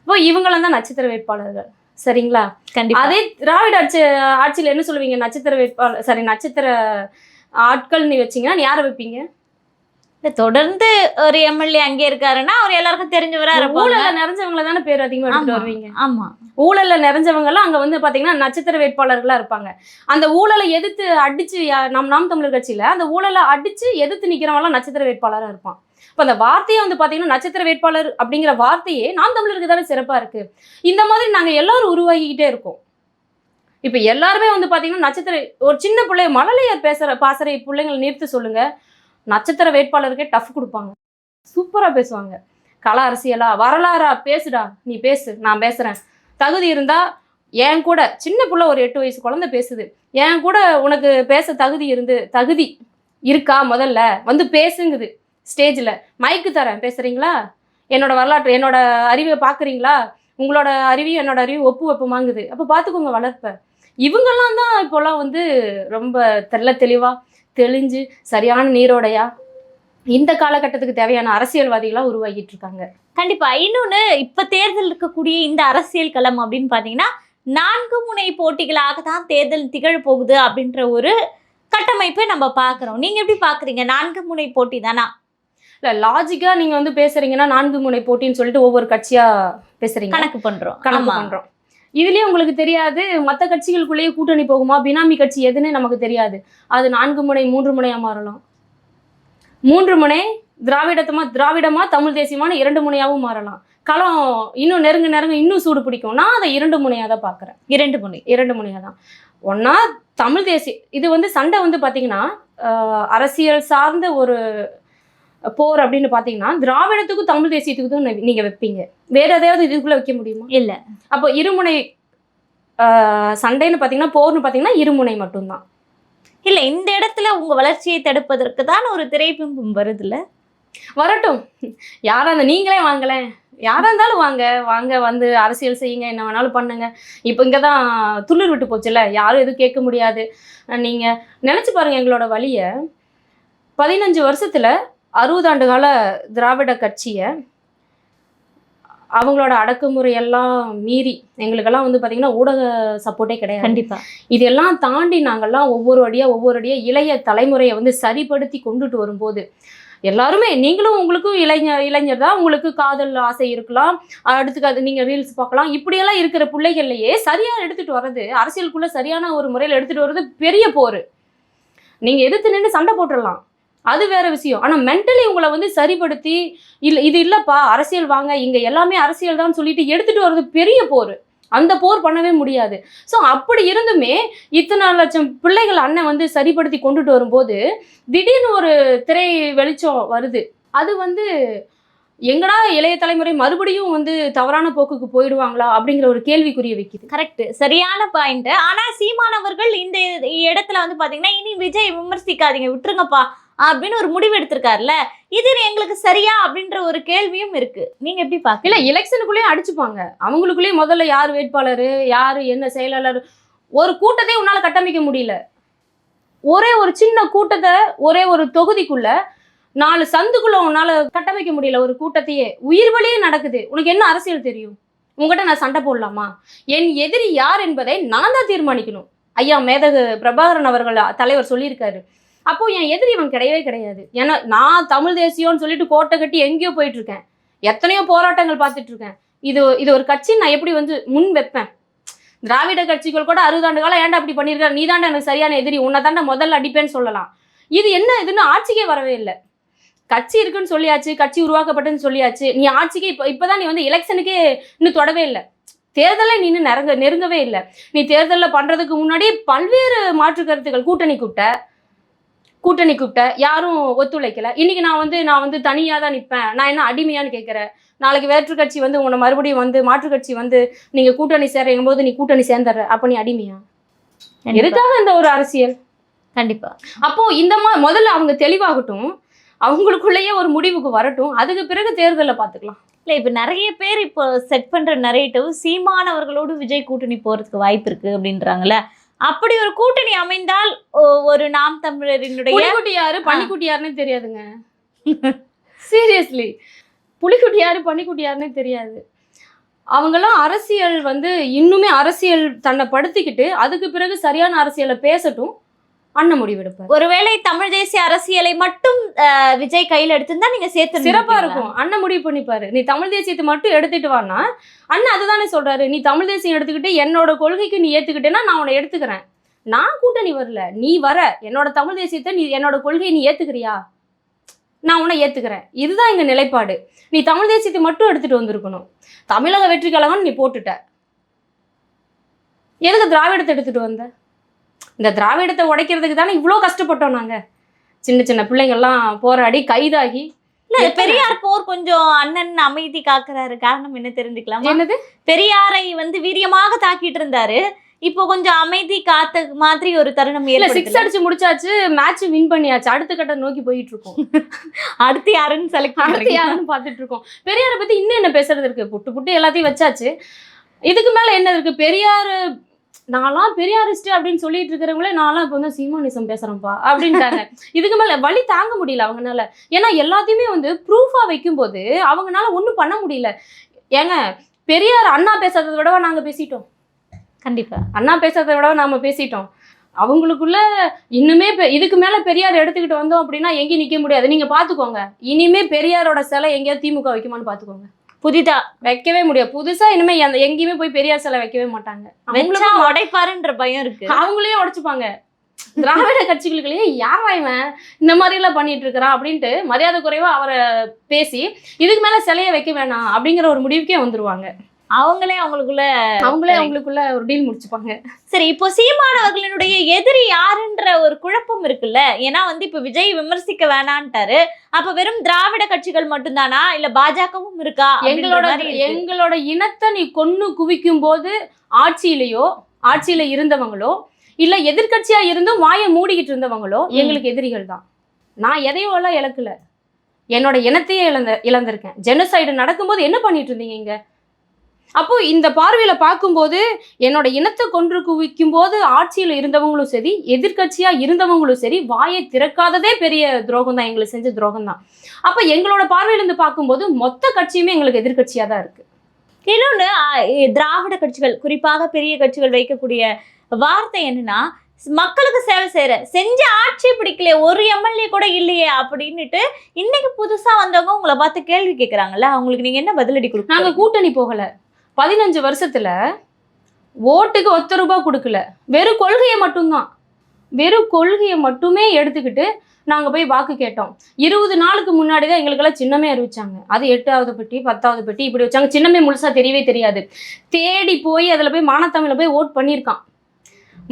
இப்போ இவங்களாம் தான் நட்சத்திர வேட்பாளர்கள். சரிங்களா? கண்டிப்பா. அதே திராவிட ஆட்சியில் என்ன சொல்லுவீங்க? நட்சத்திர வேட்பாளர் நட்சத்திர ஆட்கள் நீ வச்சீங்கன்னா யாரை வைப்பீங்க? தொடர்ந்து ஒரு எம்எல்ஏ அங்கே இருக்காருன்னா அவர் எல்லாருக்கும் தெரிஞ்சவரா இருப்பாங்க. ஊழல்ல நிறைஞ்சவங்கள தானே பேர் அதிகமா எடுத்துட்டு வருவீங்க. ஆமா, ஊழல்ல நிறைஞ்சவங்க எல்லாம் அங்க வந்து பாத்தீங்கன்னா நட்சத்திர வேட்பாளர்களா இருப்பாங்க. அந்த ஊழலை எதிர்த்து அடிச்சு நாம் தமிழர் கட்சியில அந்த ஊழலை அடிச்சு எதிர்த்து நிக்கிறவங்க எல்லாம் நட்சத்திர வேட்பாளரா இருப்பான். இப்ப அந்த வார்த்தையை வந்து பாத்தீங்கன்னா நட்சத்திர வேட்பாளர் அப்படிங்கிற வார்த்தையே நாம் தமிழருக்கு தானே சிறப்பா இருக்கு. இந்த மாதிரி நாங்க எல்லாரும் உருவாகிக்கிட்டே இருக்கோம். இப்ப எல்லாருமே வந்து பாத்தீங்கன்னா நட்சத்திர ஒரு சின்ன பிள்ளை மழலையர் பாசறை பிள்ளைங்களை நிறுத்து சொல்லுங்க, நட்சத்திர வேட்பாளருக்கே டஃப் கொடுப்பாங்க. சூப்பரா பேசுவாங்க. கல அரசியலா வரலாறா பேசுடா, நீ பேசு, நான் பேசுறேன். தகுதி இருந்தா என் கூட சின்ன புள்ள ஒரு 8 வயசு குழந்தை பேசுது, என் கூட உனக்கு பேச தகுதி இருக்கா, முதல்ல வந்து பேசுங்குது. ஸ்டேஜில் மைக்கு தரேன், பேசுகிறீங்களா? என்னோட வரலாற்று என்னோட அறிவை பார்க்குறீங்களா? உங்களோட அறிவையும் என்னோட அறிவும் ஒப்புமாங்குது. அப்போ பார்த்துக்கோங்க வளர்ப்ப. இவங்கெல்லாம் தான் இப்போல்லாம் வந்து ரொம்ப தெளிவாக தெளிஞ்சு சரியான நீரோடையா இந்த காலகட்டத்துக்கு தேவையான அரசியல்வாதிகளாக உருவாகிட்டு இருக்காங்க. கண்டிப்பா. இன்னொன்று, இப்போ தேர்தல் இருக்கக்கூடிய இந்த அரசியல் களம் அப்படின்னு பார்த்தீங்கன்னா 4 முனை போட்டிகளாக தான் தேர்தல் திகழ போகுது அப்படின்ற ஒரு கட்டமைப்பை நம்ம பார்க்குறோம். நீங்கள் எப்படி பார்க்குறீங்க? 4 முனை போட்டி தானா? இல்லை, லாஜிக்காக நீங்கள் வந்து பேசுகிறீங்கன்னா 4 முனை போட்டின்னு சொல்லிட்டு ஒவ்வொரு கட்சியாக பேசுகிறீங்க, கணக்கு பண்ணுறோம். இதுலேயே உங்களுக்கு தெரியாது மற்ற கட்சிகளுக்குள்ளேயே கூட்டணி போகுமா, பினாமி கட்சி எதுன்னு நமக்கு தெரியாது. அது 4 முனை 3 முனையாக மாறலாம். 3 முனை திராவிடமா தமிழ் தேசியமான 2 முனையாகவும் மாறலாம். களம் இன்னும் நெருங்க இன்னும் சூடு பிடிக்கும். நான் அதை 2 முனையாக தான் பார்க்குறேன். 2 முனையாக தான். ஒன்றா தமிழ் தேசிய இது வந்து சண்டை வந்து பார்த்தீங்கன்னா அரசியல் சார்ந்த ஒரு போர் அப்படின்னு பார்த்தீங்கன்னா திராவிடத்துக்கும் தமிழ் தேசியத்துக்கும் நீங்கள் வைப்பீங்க. வேற எதையாவது இதுக்குள்ளே வைக்க முடியுமா? இல்லை. அப்போ இருமுனை சண்டைன்னு பார்த்தீங்கன்னா போர்னு பார்த்தீங்கன்னா இருமுனை மட்டும்தான். இல்லை, இந்த இடத்துல உங்கள் வளர்ச்சியை தடுப்பதற்கு தான் ஒரு திரைப்பிம்பம் வருதுல்ல. வரட்டும், யாரா இருந்தால் நீங்களே வாங்கலேன், யாராக இருந்தாலும் வாங்க வந்து அரசியல் செய்யுங்க, என்ன வேணாலும் பண்ணுங்க. இப்போ இங்கே தான் துளிர் விட்டு போச்சுல்ல, யாரும் எதுவும் கேட்க முடியாது. நீங்கள் நினச்சி பாருங்கள் எங்களோட வழியை. 15 வருஷத்தில் 60 ஆண்டு கால திராவிட கட்சியை அவங்களோட அடக்குமுறையெல்லாம் மீறி எங்களுக்கெல்லாம் வந்து பார்த்திங்கன்னா ஊடக சப்போர்ட்டே கிடையாது. கண்டிப்பாக. இதெல்லாம் தாண்டி நாங்கள்லாம் ஒவ்வொரு அடியாக இளைய தலைமுறையை வந்து சரிப்படுத்தி கொண்டுட்டு வரும்போது எல்லாருமே, நீங்களும் உங்களுக்கும் இளைஞர் தான், உங்களுக்கு காதல் ஆசை இருக்கலாம், அடுத்துக்கு நீங்கள் ரீல்ஸ் பார்க்கலாம், இப்படியெல்லாம் இருக்கிற பிள்ளைகள்லையே சரியாக எடுத்துகிட்டு வர்றது, அரசியலுக்குள்ளே சரியான ஒரு முறையில் எடுத்துகிட்டு வர்றது பெரிய போர். நீங்கள் எதிர்த்து நின்று சண்டை போட்டுடலாம், அது வேற விஷயம். ஆனால் மென்டலி உங்களை வந்து சரிப்படுத்தி இது இல்லைப்பா அரசியல் வாங்க, இங்கே எல்லாமே அரசியல் தான் சொல்லிட்டு எடுத்துகிட்டு வர்றது பெரிய போர். அந்த போர் பண்ணவே முடியாது. ஸோ அப்படி இருந்துமே இத்தனை லட்சம் பிள்ளைகள் அண்ணன் வந்து சரிப்படுத்தி கொண்டுட்டு வரும்போது திடீர்னு ஒரு திரை வெளிச்சம் வருது. அது வந்து எங்கடா இளைய தலைமுறை மறுபடியும் வந்து தவறான போக்குக்கு போயிடுவாங்களா அப்படிங்கிற ஒரு கேள்விக்குரிய வைக்குது. கரெக்ட், சரியான பாயிண்ட். ஆனால் சீமானவர்கள் இந்த இடத்துல வந்து பார்த்தீங்கன்னா இனி விஜய் விமர்சிக்காதீங்க, விட்டுருங்கப்பா அப்படின்னு ஒரு முடிவு எடுத்திருக்காருல்ல, இது எங்களுக்கு சரியா அப்படின்ற ஒரு கேள்வியும் இருக்கு. நீங்க எப்படி பார்க்க? இல்லை, எலெக்ஷனுக்குள்ளேயே அடிச்சுப்பாங்க. அவங்களுக்குள்ளேயே முதல்ல யார் வேட்பாளர், யார் என்ன செயலாளர், ஒரு கூட்டத்தை உன்னால கட்டமைக்க முடியல. ஒரே ஒரு சின்ன கூட்டத்தை ஒரே ஒரு தொகுதிக்குள்ள 4 சந்துக்குள்ள உன்னால கட்டமைக்க முடியல. ஒரு கூட்டத்தையே உயிர் வழியே நடக்குது. உனக்கு என்ன அரசியல் தெரியும்? உங்ககிட்ட நான் சண்டை போடலாமா? என் எதிரி யார் என்பதை நான் தான் தீர்மானிக்கணும். ஐயா மேதகு பிரபாகரன் அவர்கள் தலைவர் சொல்லியிருக்காரு. அப்போ என் எதிரி இவன் கிடையவே கிடையாது. ஏன்னா நான் தமிழ் தேசியம்னு சொல்லிட்டு கோட்டை கட்டி எங்கேயோ போயிட்டு இருக்கேன், எத்தனையோ போராட்டங்கள் பார்த்துட்டு இருக்கேன். இது ஒரு கட்சி நான் எப்படி வந்து முன் வைப்பேன்? திராவிட கட்சிகள் கூட 60 ஆண்டு காலம் ஏன்டா அப்படி பண்ணியிருக்காரு, நீ தாண்டா எனக்கு சரியான எதிரி, உன்னை தாண்டா முதல்ல அடிப்பேன்னு சொல்லலாம். இது என்ன இதுன்னு ஆட்சிக்கே வரவே இல்லை. கட்சி இருக்குன்னு சொல்லியாச்சு, கட்சி உருவாக்கப்பட்டுன்னு சொல்லியாச்சு, நீ ஆட்சிக்கு இப்போதான் நீ வந்து எலெக்ஷனுக்கே இன்னும் தொடவே இல்லை, தேர்தலில் நீ இன்னும் நெருங்கவே இல்லை. நீ தேர்தலில் பண்ணுறதுக்கு முன்னாடி பல்வேறு மாற்று கருத்துக்கள் கூட்டணி கூப்பிட்ட யாரும் ஒத்துழைக்கல. இன்னைக்கு நான் வந்து தனியாக தான் நிற்பேன், நான் என்ன அடிமையான்னு கேட்குறேன். நாளைக்கு வேற்று கட்சி வந்து உன்னை மறுபடியும் வந்து மாற்று கட்சி வந்து நீங்கள் கூட்டணி சேர்றங்கும் போது நீ கூட்டணி சேர்ந்துடுற, அப்போ நீ அடிமையா? எதுக்காக இந்த ஒரு அரசியல்? கண்டிப்பா. அப்போ இந்த முதல்ல அவங்க தெளிவாகட்டும், அவங்களுக்குள்ளேயே ஒரு முடிவுக்கு வரட்டும், அதுக்கு பிறகு தேர்தலை பார்த்துக்கலாம். இல்ல இப்ப நிறைய பேர் இப்போ செட் பண்ற நரேட்டிவ் சீமானவர்களோடு விஜய் கூட்டணி போறதுக்கு வாய்ப்பு இருக்கு அப்படின்றாங்கல்ல. அப்படி ஒரு கூட்டணி அமைந்தால் ஒரு நாம் தமிழரினுடைய புலிக்குட்டி யாரு பன்னிக்குட்டி யாருன்னே தெரியாதுங்க. சீரியஸ்லி, புலிக்குட்டி யாரு பன்னிக்குட்டி யாருன்னே தெரியாது. அவங்கெல்லாம் அரசியல் இன்னுமே அரசியல் தன்னை படுத்திக்கிட்டு அதுக்கு பிறகு சரியான அரசியலை பேசட்டும், அண்ணன் முடிவெடுப்பார். ஒருவேளை தமிழ் தேசிய அரசியலை மட்டும் விஜய் கையில எடுத்திருந்தா நீங்க சேர்த்து சிறப்பா இருக்கும். அண்ணன் முடிவு பண்ணிப்பாரு. நீ தமிழ் தேசியத்தை மட்டும் எடுத்துட்டு வானா, அண்ணன் அதுதானே சொல்றாரு. நீ தமிழ் தேசியம் எடுத்துக்கிட்டு என்னோட கொள்கைக்கு நீ ஏத்துக்கிட்டேன்னா நான் உன்னை எடுத்துக்கிறேன். நான் கூட்டணி வரல, நீ வர என்னோட தமிழ் தேசியத்தை நீ என்னோட கொள்கையை நீ ஏத்துக்கிறியா, நான் உன்னை ஏத்துக்கிறேன். இதுதான் எங்க நிலைப்பாடு. நீ தமிழ் தேசியத்தை மட்டும் எடுத்துட்டு வந்திருக்கணும். தமிழக வெற்றி கழகம் நீ போட்டுட்ட, எதுக்கு திராவிடத்தை எடுத்துட்டு வந்த? இந்த திராவிடத்தை உடைக்கிறதுக்கு தானே இவ்வளோ கஷ்டப்பட்டோம் நாங்க. சின்ன சின்ன பிள்ளைங்கள்லாம் போராடி கைதாகி. இல்ல பெரியார் போர் கொஞ்சம் அண்ணன் அமைதி காக்குறாரு, காரணம் என்ன தெரிஞ்சுக்கலாம்? என்னது? பெரியாரை வீரியமாக தாக்கிட்டு இருந்தாரு, இப்போ கொஞ்சம் அமைதி காத்த மாதிரி ஒரு தருணம். இல்ல 6 அடிச்சு முடிச்சாச்சு, மேட்ச் வின் பண்ணியாச்சு, அடுத்த கட்ட நோக்கி போயிட்டு இருக்கோம். அடுத்து யாருன்னு யாருன்னு பாத்துட்டு இருக்கோம். பெரியாரை பத்தி இன்னும் என்ன பேசுறது இருக்கு? புட்டு புட்டு எல்லாத்தையும் வச்சாச்சு. இதுக்கு மேல என்ன இருக்கு? பெரியார், நான்லாம் பெரியாரிஸ்ட் அப்படின்னு சொல்லிட்டு இருக்கிறவங்களே நான்லாம் இப்போ சீமானிசம் பேசுறேன்ப்பா அப்படின்ட்டாங்க. இதுக்கு மேல வலி தாங்க முடியல அவங்கனால. ஏன்னா எல்லாத்தையுமே ப்ரூஃபா வைக்கும்போது அவங்கனால ஒன்றும் பண்ண முடியல. ஏங்க, பெரியார் அண்ணா பேசாததை விடவா நாங்க பேசிட்டோம்? கண்டிப்பா அண்ணா பேசாததை விடவா நாம பேசிட்டோம். அவங்களுக்குள்ள இன்னுமே இதுக்கு மேல பெரியார் எடுத்துக்கிட்டு வந்தோம் அப்படின்னா எங்கேயும் நிக்க முடியாது. நீங்க பாத்துக்கோங்க, இனிமே பெரியாரோட சிலை எங்கேயாவது திமுக வைக்குமான்னு பாத்துக்கோங்க. புதிதா வைக்கவே முடியாது. புதுசா இனிமே எங்கேயுமே போய் பெரியார் சிலை வைக்கவே மாட்டாங்க. உடைப்பாருன்ற பயம் இருக்கு. அவங்களையும் உடைச்சுப்பாங்க. திராவிட கட்சிகளுக்குள்ளேயே யாரா இவன் இந்த மாதிரி எல்லாம் பண்ணிட்டு இருக்கிறான் அப்படின்ட்டு மரியாதை குறைவா அவரை பேசி இதுக்கு மேல சிலையை வைக்க வேணாம் அப்படிங்கிற ஒரு முடிவுக்கே வந்துருவாங்க. அவங்களே அவங்களுக்குள்ள ஒரு டீல் முடிச்சுப்பாங்க. சரி, இப்போ சீமானவர்களினுடைய எதிரி யாருன்ற ஒரு குழப்பம் இருக்குல்ல. ஏன்னா இப்ப விஜய் விமர்சிக்க வேணான்ட்டாரு. அப்ப வெறும் திராவிட கட்சிகள் மட்டும்தானா, இல்ல பாஜகவும் இருக்கா? எங்களோட இனத்தை நீ கொன்னு குவிக்கும் போது ஆட்சியில இருந்தவங்களோ இல்ல எதிர்கட்சியா இருந்தும் வாயை மூடிக்கிட்டு இருந்தவங்களோ எங்களுக்கு எதிரிகள் தான். நான் எதையோ எல்லாம் இழக்கல, என்னோட இனத்தையே இழந்திருக்கேன். ஜெனோசைடு நடக்கும்போது என்ன பண்ணிட்டு இருந்தீங்க இங்க? அப்போ இந்த பார்வையில பார்க்கும்போது என்னோட இனத்தை கொன்று குவிக்கும் போது ஆட்சியில இருந்தவங்களும் சரி எதிர்கட்சியா இருந்தவங்களும் சரி வாயை திறக்காததே பெரிய துரோகம் தான், எங்களுக்கு செஞ்ச துரோகம் தான். அப்ப எங்களோட பார்வையில இருந்து பார்க்கும்போது மொத்த கட்சியுமே எங்களுக்கு எதிர்கட்சியா தான் இருக்கு. இன்னொன்னு, திராவிட கட்சிகள் குறிப்பாக பெரிய கட்சிகள் வைக்கக்கூடிய வார்த்தை என்னன்னா, மக்களுக்கு சேவை செஞ்ச ஆட்சி பிடிக்கலையே, ஒரு எம்எல்ஏ கூட இல்லையே அப்படின்னுட்டு இன்னைக்கு புதுசா வந்தவங்க உங்களை பார்த்து கேள்வி கேட்கறாங்கல்ல, அவங்களுக்கு நீங்க என்ன பதிலடி கொடுக்க? நாங்க கூட்டணி போகல. 15 வருஷத்துல ஓட்டுக்கு 1 ரூபாய் கொடுக்கல. வெறும் கொள்கையை மட்டுமே எடுத்துக்கிட்டு நாங்க போய் வாக்கு கேட்டோம். 20 நாளுக்கு முன்னாடி தான் எங்களுக்கெல்லாம் சின்னமே அறிவிச்சாங்க. அது 8வது பெட்டி 10வது பெட்டி இப்படி வச்சாங்க. சின்னமே முழுசா தெரியவே தெரியாது. தேடி போய் அதுல போய் மானத்தமிழ்ல போய் ஓட் பண்ணியிருக்கான்.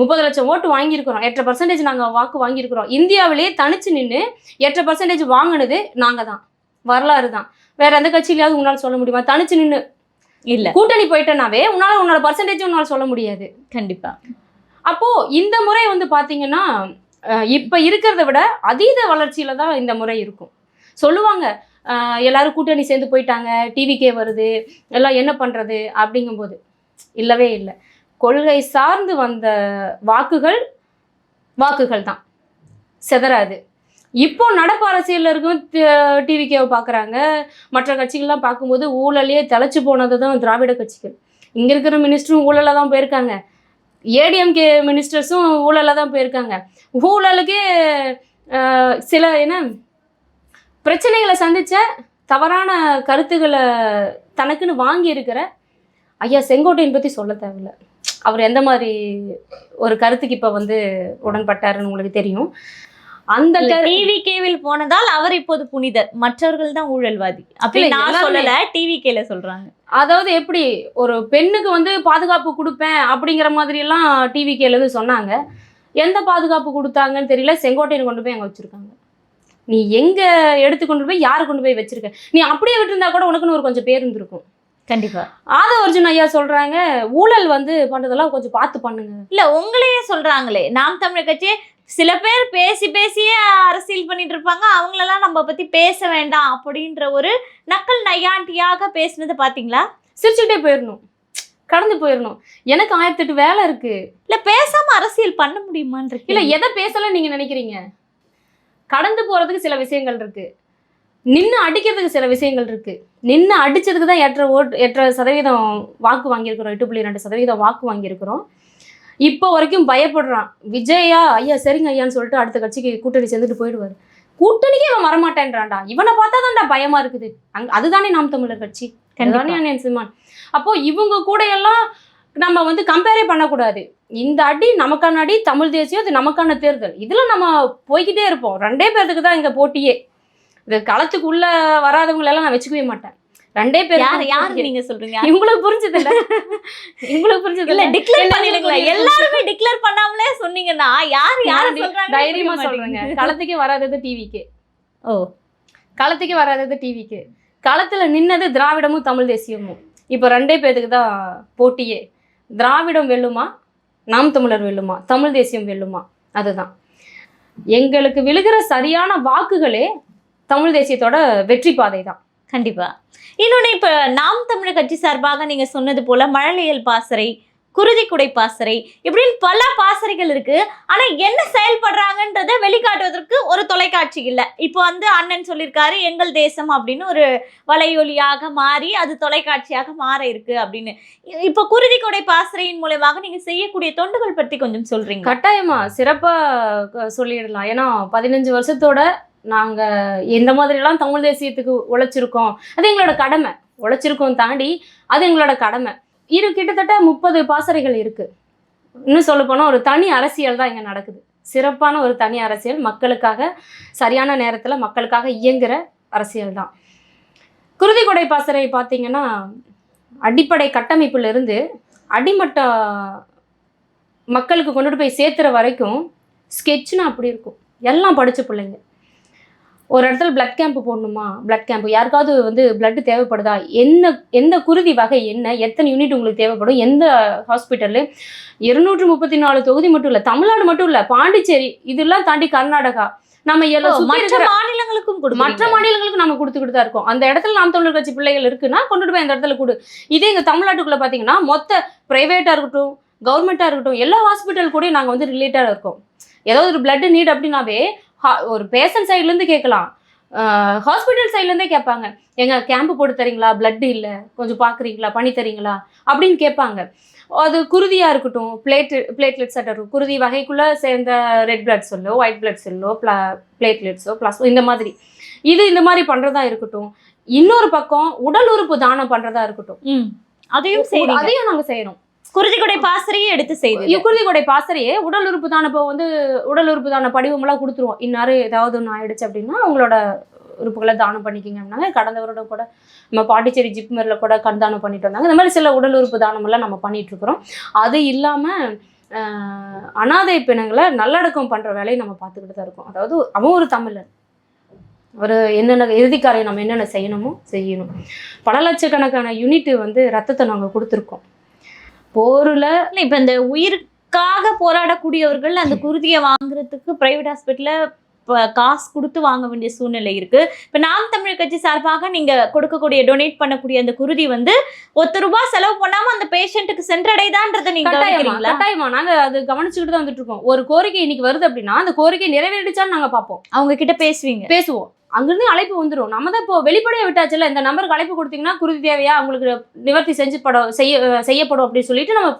30 லட்சம் ஓட்டு வாங்கியிருக்கிறோம். 8% நாங்கள் வாக்கு வாங்கியிருக்கிறோம். இந்தியாவிலேயே தனிச்சு நின்று 8% வாங்கினது நாங்கள் தான். வரலாறு தான். வேற எந்த கட்சியிலாவது உன்னால சொல்ல முடியுமா? தனிச்சு நின்று இல்ல, கூட்டணி போயிட்டேனாவே உன்னோட பர்சன்டேஜ் உன்னால சொல்ல முடியாது. கண்டிப்பா. அப்போ இந்த முறை பாத்தீங்கன்னா இப்ப இருக்கிறத விட அதீத வளர்ச்சியில தான் இந்த முறை இருக்கும். சொல்லுவாங்க எல்லாரும் கூட்டணி சேர்ந்து போயிட்டாங்க, டிவிக்கே வருது, எல்லாம் என்ன பண்றது அப்படிங்கும்போது இல்லவே இல்லை. கொள்கை சார்ந்து வந்த வாக்குகள் தான், செதறாது. இப்போ நடப்பு அரசியல் இருக்கும் டிவிக்கேவை பார்க்குறாங்க. மற்ற கட்சிகள்லாம் பார்க்கும்போது ஊழலையே தலைச்சு போனது தான் திராவிட கட்சிகள். இங்கே இருக்கிற மினிஸ்டரும் ஊழலில் தான் போயிருக்காங்க, ஏடிஎம்கே மினிஸ்டர்ஸும் ஊழலில் தான் போயிருக்காங்க. ஊழலுக்கே சில பிரச்சனைகளை சந்தித்த தவறான கருத்துக்களை தனக்குன்னு வாங்கி இருக்கிற ஐயா செங்கோட்டையன் பற்றி சொல்ல தேவையில்லை. அவர் எந்த மாதிரி ஒரு கருத்துக்கு இப்போ உடன்பட்டாருன்னு உங்களுக்கு தெரியும். அந்த டிவிகேவில் போனதால் அவர் இப்போது புனிதர், மற்றவர்கள் தான் ஊழல்வாதி அப்படி நான் சொல்லல, டிவிகேல சொல்றாங்க. அதாவது எப்படி ஒரு பெண்ணுக்கு பாதுகாப்பு கொடுப்பேன் அப்படிங்கிற மாதிரி எல்லாம் டிவிகேல சொன்னாங்க. எந்த பாதுகாப்பு கொடுத்தாங்கன்னு தெரியல. செங்கோட்டையன் கொண்டு போய் அங்கே வச்சிருக்காங்க. நீ எங்க எடுத்து கொண்டு போய் யாரு கொண்டு போய் வச்சிருக்க? நீ அப்படியே விட்டுருந்தா கூட உனக்குன்னு ஒரு கொஞ்சம் பேர் இருந்திருக்கும். கண்டிப்பா. ஆதவ அர்ஜுன் ஐயா சொல்றாங்க, ஊழல் வந்து பண்றதெல்லாம் கொஞ்சம் பார்த்து பண்ணுங்க. இல்ல உங்களையே சொல்றாங்களே, நாம் தமிழர் கட்சியே சில பேர் பேசியே அரசியல் பண்ணிட்டு இருப்பாங்க, அவங்களெல்லாம் நம்ம பத்தி பேச வேண்டாம் அப்படின்ற ஒரு நக்கல் நையாண்டியாக பேசுனது பாத்தீங்களா? சிரிச்சுக்கிட்டே போயிடணும், கடந்து போயிடணும். எனக்கு 1008 வேலை இருக்கு. இல்ல பேசாம அரசியல் பண்ண முடியுமான்னு இல்ல எதை பேசலன்னு நீங்க நினைக்கிறீங்க? கடந்து போறதுக்கு சில விஷயங்கள் இருக்கு, நின்று அடிக்கிறதுக்கு சில விஷயங்கள் இருக்கு. நின்று அடிச்சதுக்கு தான் 8% வாக்கு வாங்கியிருக்கிறோம், 8.2% வாக்கு வாங்கியிருக்கிறோம். இப்போ வரைக்கும் பயப்படுறான். விஜயா ஐயா சரிங்க ஐயான்னு சொல்லிட்டு அடுத்த கட்சிக்கு கூட்டணி சேர்ந்துட்டு போயிடுவாரு. கூட்டணிக்கே அவன் வரமாட்டேன்றான்டா. இவனை பார்த்தா தான்டா பயமா இருக்குது. அதுதானே நாம் தமிழர் கட்சி, அதுதானே அண்ணன் சீமான். அப்போ இவங்க கூட எல்லாம் நம்ம வந்து கம்பேரே பண்ணக்கூடாது. இந்த அடி நமக்கான அடி, தமிழ் தேசியம் அது நமக்கான தேர்தல். இதுல நம்ம போய்கிட்டே இருப்போம். 2 பேருக்கு தான் இங்க போட்டியே. இது களத்துக்குள்ள வராதவங்களை எல்லாம் நான் வச்சுக்கவே மாட்டேன். 2 பேர். யாரு நீங்க சொல்றீங்க? உங்களுக்கு புரிஞ்சது இல்ல? உங்களுக்கு புரிஞ்சது இல்ல இல்ல? டிக்ளேர் பண்ணிடுங்களா? எல்லாருமே டிக்ளேர் பண்ணாமலே சொன்னீங்கன்னா யாரு சொல்றாங்க? தைரியமா சொல்றேங்க. களத்துக்கே வராதது டிவிக்கு. ஓ, களத்துக்கே வராதது டிவிக்கு. களத்துல நின்னது திராவிடமும் தமிழ் தேசியமும். இப்போ 2 பேருக்கு தான் போட்டியே. திராவிடம் வெல்லுமா, நாம் தமிழர் வெல்லுமா, தமிழ் தேசியம் வெல்லுமா? அதுதான் எங்களுக்கு விழுகிற சரியான வாக்குகளே தமிழ் தேசியத்தோட வெற்றி பாதை தான். கண்டிப்பா. இன்னொன்னு, இப்ப நாம் தமிழர் கட்சி சார்பாக நீங்க சொன்னது போல மழலையல் பாசறை, குருதிக்குடை பாசறை, இப்படின்னு பல பாசறைகள் இருக்கு. ஆனா என்ன செயல்படுறாங்கன்றத வெளிக்காட்டுவதற்கு ஒரு தொலைக்காட்சி இல்ல. இப்போ வந்து அண்ணன் சொல்லியிருக்காரு எங்கள் தேசம் அப்படின்னு ஒரு வலையொலியாக மாறி அது தொலைக்காட்சியாக மாற இருக்கு அப்படின்னு. இப்போ குருதிக்குடை பாசறையின் மூலமாக நீங்க செய்யக்கூடிய தொண்டுகள் பற்றி கொஞ்சம் சொல்றீங்க? கட்டாயமா சிறப்பா சொல்லிடலாம். ஏன்னா 15 வருஷத்தோட நாங்க எந்த மாதிரிலாம் தமிழ் தேசியத்துக்கு உழைச்சிருக்கோம், அது எங்களோட கடமை. உழைச்சிருக்கோம் தாண்டி அது எங்களோட கடமை. கிட்டத்தட்ட 30 பாசறைகள் இருக்கு. இன்னும் சொல்ல போனா ஒரு தனி அரசியல் தான் இங்க நடக்குது. சிறப்பான ஒரு தனி அரசியல், மக்களுக்காக சரியான நேரத்துல மக்களுக்காக இயங்குற அரசியல் தான். குருதிக்குடை பாசறை பார்த்தீங்கன்னா அடிப்படை கட்டமைப்புல இருந்து அடிமட்ட மக்களுக்கு கொண்டுட்டு போய் சேர்த்துற வரைக்கும் ஸ்கெட்ச்னா அப்படி இருக்கும். எல்லாம் படிச்ச பிள்ளைங்க. ஒரு இடத்துல பிளட் கேம்ப் போடணுமா, பிளட் கேம்ப், யாருக்காவது வந்து பிளட் தேவைப்படுதா, எந்த குருதி வகை என்ன, எத்தனை யூனிட் உங்களுக்கு தேவைப்படும், எந்த ஹாஸ்பிட்டலு, 234 தொகுதி மட்டும் இல்லை, தமிழ்நாடு மட்டும் இல்லை, பாண்டிச்சேரி இதெல்லாம் தாண்டி கர்நாடகா, நம்ம மற்ற மாநிலங்களுக்கும் மற்ற மாநிலங்களுக்கும் நம்ம கொடுத்துக்கிட்டு தான் இருக்கோம். அந்த இடத்துல நாம் தமிழர் கட்சி பிள்ளைகள் இருக்குன்னா கொண்டுட்டு போய் அந்த இடத்துல கொடு. இதே இங்க தமிழ்நாட்டுக்குள்ள பாத்தீங்கன்னா மொத்த பிரைவேட்டா இருக்கட்டும், கவர்மெண்டா இருக்கட்டும், எல்லா ஹாஸ்பிட்டல் கூட நாங்க வந்து ரிலேட்டடா இருக்கோம். ஏதாவது ஒரு பிளட் நீட் அப்படின்னாவே ஒரு பேஷண்ட் சைட்லேருந்து கேட்கலாம், ஹாஸ்பிட்டல் சைட்லேருந்தே கேட்பாங்க, எங்க கேம்ப் போட்டு தரீங்களா, பிளட் இல்லை கொஞ்சம் பார்க்குறீங்களா, பண்ணி தரீங்களா அப்படின்னு கேட்பாங்க. அது குருதியாக இருக்கட்டும், பிளேட்லெட்ஸ் இருக்கும், குருதி வகைக்குள்ளே சேர்ந்த ரெட் பிளட் செல்லோ, ஒயிட் பிளட் செல்லோ, பிளேட்லெட்ஸோ, பிளாஸ்மோ, இந்த மாதிரி இந்த மாதிரி பண்ணுறதா இருக்கட்டும். இன்னொரு பக்கம் உடல் உறுப்பு தானம் பண்ணுறதா இருக்கட்டும், அதையும் நாங்கள் செய்கிறோம். குருதிக்குடை பாசறையே எடுத்து செய்யுது. குருதிக்குடை பாசறையே உடல் உறுப்பு தான இப்போ வந்து உடல் உறுப்பு தான படிவமெல்லாம் கொடுத்துருவோம். இன்னாரு ஏதாவது ஒன்று ஆயிடுச்சு அப்படின்னா அவங்களோட உறுப்புகளை தானம் பண்ணிக்கிங்க அப்படின்னாங்க. கடந்த வருடம் கூட நம்ம பாண்டிச்சேரி ஜிப்மரில் கூட கண் தானம் பண்ணிட்டு வந்தாங்க. இந்த மாதிரி சில உடல் உறுப்பு தானமெல்லாம் நம்ம பண்ணிட்டு இருக்கிறோம். அது இல்லாமல் அனாதை பிணங்களை நல்லடக்கம் பண்ணுற வேலையை நம்ம பார்த்துக்கிட்டு தான் இருக்கோம். அதாவது அவன் ஒரு தமிழன், ஒரு என்னென்ன இறுதிக்காரையை நம்ம என்னென்ன செய்யணுமோ செய்யணும். பல லட்சக்கணக்கான யூனிட் வந்து ரத்தத்தை நாங்கள் கொடுத்துருக்கோம். போர்ல இப்ப இந்த உயிருக்காக போராடக்கூடியவர்கள் அந்த குருதியை வாங்குறதுக்கு பிரைவேட் ஹாஸ்பிட்டல்ல காசு கொடுத்து வாங்க வேண்டிய சூழ்நிலை இருக்கு. இப்ப நாம் தமிழர் கட்சி சார்பாக நீங்க கொடுக்கக்கூடிய டொனேட் பண்ணக்கூடிய அந்த குருதி வந்து ₹1 செலவு பண்ணாம அந்த பேஷண்ட்டுக்கு சென்றடைதான்றதை நீங்க கட்டாயமா நாங்க அது கவனிச்சுக்கிட்டு தான் வந்துட்டு இருக்கோம். ஒரு கோரிக்கை இன்னைக்கு வருது அப்படின்னா அந்த கோரிக்கை நிறைவேறிடுச்சான்னு நாங்க பார்ப்போம். அவங்க கிட்ட பேசுவோம். அங்கிருந்து அழைப்பு வந்துடும். நம்ம தான் இப்போ வெளிப்படையா விட்டாச்சுல, இந்த நம்பருக்கு அழைப்பு கொடுத்தீங்கன்னா குருதி தேவையா அவங்களுக்கு நிவர்த்தி செய்யப்படும் அப்படின்னு சொல்லிட்டு நம்ம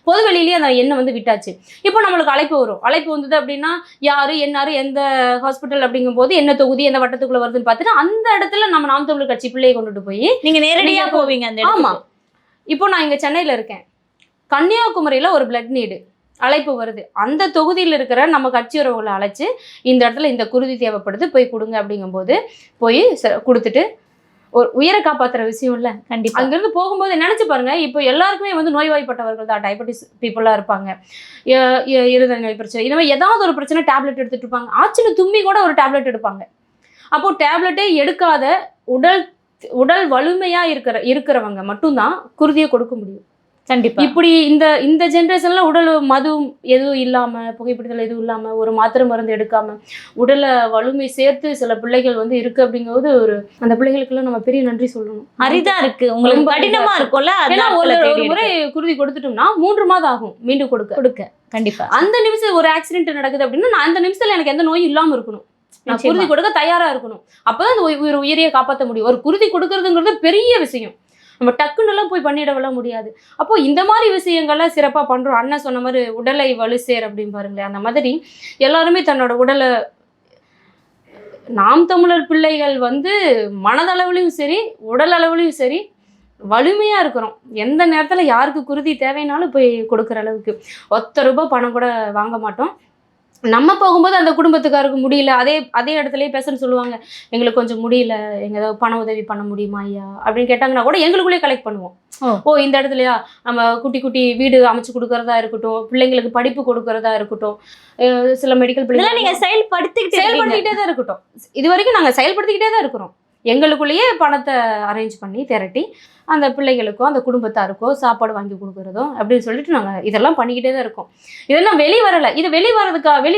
பொது வெளியிலேயே அந்த எண்ணை வந்து விட்டாச்சு. இப்போ நம்மளுக்கு அழைப்பு வரும். அழைப்பு வந்தது அப்படின்னா யாரு என்னாரு எந்த ஹாஸ்பிட்டல் அப்படிங்கும் போது என்ன தொகுதி எந்த வட்டத்துக்குள்ள வருதுன்னு பார்த்துட்டு அந்த இடத்துல நம்ம நாம் தமிழர் கட்சி பிள்ளையை கொண்டுட்டு போய் நீங்க நேரடியா போவீங்க அந்த இடத்துக்கு. ஆமா, இப்போ நான் இங்க சென்னையில இருக்கேன், கன்னியாகுமரியில ஒரு பிளட் நீடு அழைப்பு வருது. அந்த தொகுதியில் இருக்கிற நம்ம கட்சி உறவுகளை அழைச்சு இந்த இடத்துல இந்த குருதி தேவைப்படுது போய் கொடுங்க அப்படிங்கும்போது போய் கொடுத்துட்டு ஒரு உயிரை காப்பாற்றுற விஷயம் இல்லை. கண்டிப்பா அங்கிருந்து போகும்போது நினைச்சு பாருங்க, இப்போ எல்லாருக்குமே வந்து நோய்வாய்ப்பட்டவர்கள் தான், டயபெட்டிஸ் பீப்புளாக இருப்பாங்க, இருதய நோய் பிரச்சனை, இந்த மாதிரி ஏதாவது ஒரு பிரச்சனை டேப்லெட் எடுத்துட்டு இருப்பாங்க. ஆச்சுன்னு தும்மி கூட ஒரு டேப்லெட் எடுப்பாங்க. அப்போ டேப்லெட்டே எடுக்காத உடல் உடல் வலிமையா இருக்கிறவங்க மட்டும்தான் குருதியை கொடுக்க முடியும். கண்டிப்பா. இப்படி இந்த ஜென்ரேஷன்ல உடல் மது எதுவும் இல்லாம, புகைப்பிடித்தல் எதுவும் இல்லாம, ஒரு மாத்திரை மருந்து எடுக்காம உடல வலிமை சேர்த்து சில பிள்ளைகள் வந்து இருக்கு அப்படிங்கிறது அந்த பிள்ளைகளுக்கெல்லாம் நம்ம பெரிய நன்றி சொல்லணும். அரிதா இருக்கு, உங்களுக்கு கடினமா இருக்கும்ல. ஏன்னா ஒரு முறை குருதி கொடுத்துட்டோம்னா 3 மாதம் ஆகும் மீண்டும் கொடுக்க. கண்டிப்பா. அந்த நிமிஷம் ஒரு ஆக்சிடென்ட் நடக்குது அப்படின்னா நான் அந்த நிமிஷத்துல எனக்கு எந்த நோயும் இல்லாம இருக்கணும், நான் குருதி கொடுக்க தயாரா இருக்கணும். அப்பதான் அந்த உயிரையை காப்பாற்ற முடியும். ஒரு குருதி கொடுக்கறதுங்கிறது பெரிய விஷயம், நம்ம டக்குன்னு எல்லாம் போய் பண்ணிடவெல்லாம் முடியாது. அப்போ இந்த மாதிரி விஷயங்கள்லாம் சிறப்பா பண்றோம். அண்ணன் சொன்ன மாதிரி உடலை வலுசேர் அப்படின்னு பாருங்களேன், அந்த மாதிரி எல்லாருமே தன்னோட உடலை, நாம் தமிழர் பிள்ளைகள் வந்து மனதளவுலையும் சரி உடல் அளவுலையும் சரி வலிமையா இருக்கிறோம். எந்த நேரத்துல யாருக்கு குருதி தேவைனாலும் போய் கொடுக்குற அளவுக்கு ₹1 பணம் கூட வாங்க மாட்டோம். நம்ம போகும்போது அந்த குடும்பத்துக்காருக்கு முடியல, அதே இடத்துலயே பேசன்னு சொல்லுவாங்க, எங்களுக்கு கொஞ்சம் முடியல, எங்க ஏதாவது பண உதவி பண்ண முடியுமா ஐயா அப்படின்னு கேட்டாங்கன்னா கூட எங்களுக்குள்ளேயே கலெக்ட் பண்ணுவோம். இந்த இடத்துலயா நம்ம குட்டி வீடு அமைச்சு கொடுக்கறதா இருக்கட்டும், பிள்ளைங்களுக்கு படிப்பு கொடுக்கறதா இருக்கட்டும், சில மெடிக்கல் பிள்ளைங்க நீங்க செயல்படுத்திக்கிட்டே தான் இருக்கட்டும். இது வரைக்கும் நாங்க செயல்படுத்திக்கிட்டே தான் இருக்கிறோம். எங்களுக்குள்ளேயே பணத்தை அரேஞ்ச் பண்ணி திரட்டி அந்த பிள்ளைகளுக்கோ அந்த குடும்பத்தாருக்கோ சாப்பாடு வாங்கி கொடுக்குறதோ அப்படின்னு சொல்லிட்டு நாங்கள் இதெல்லாம் பண்ணிக்கிட்டே தான் இருக்கோம். இதெல்லாம் வெளி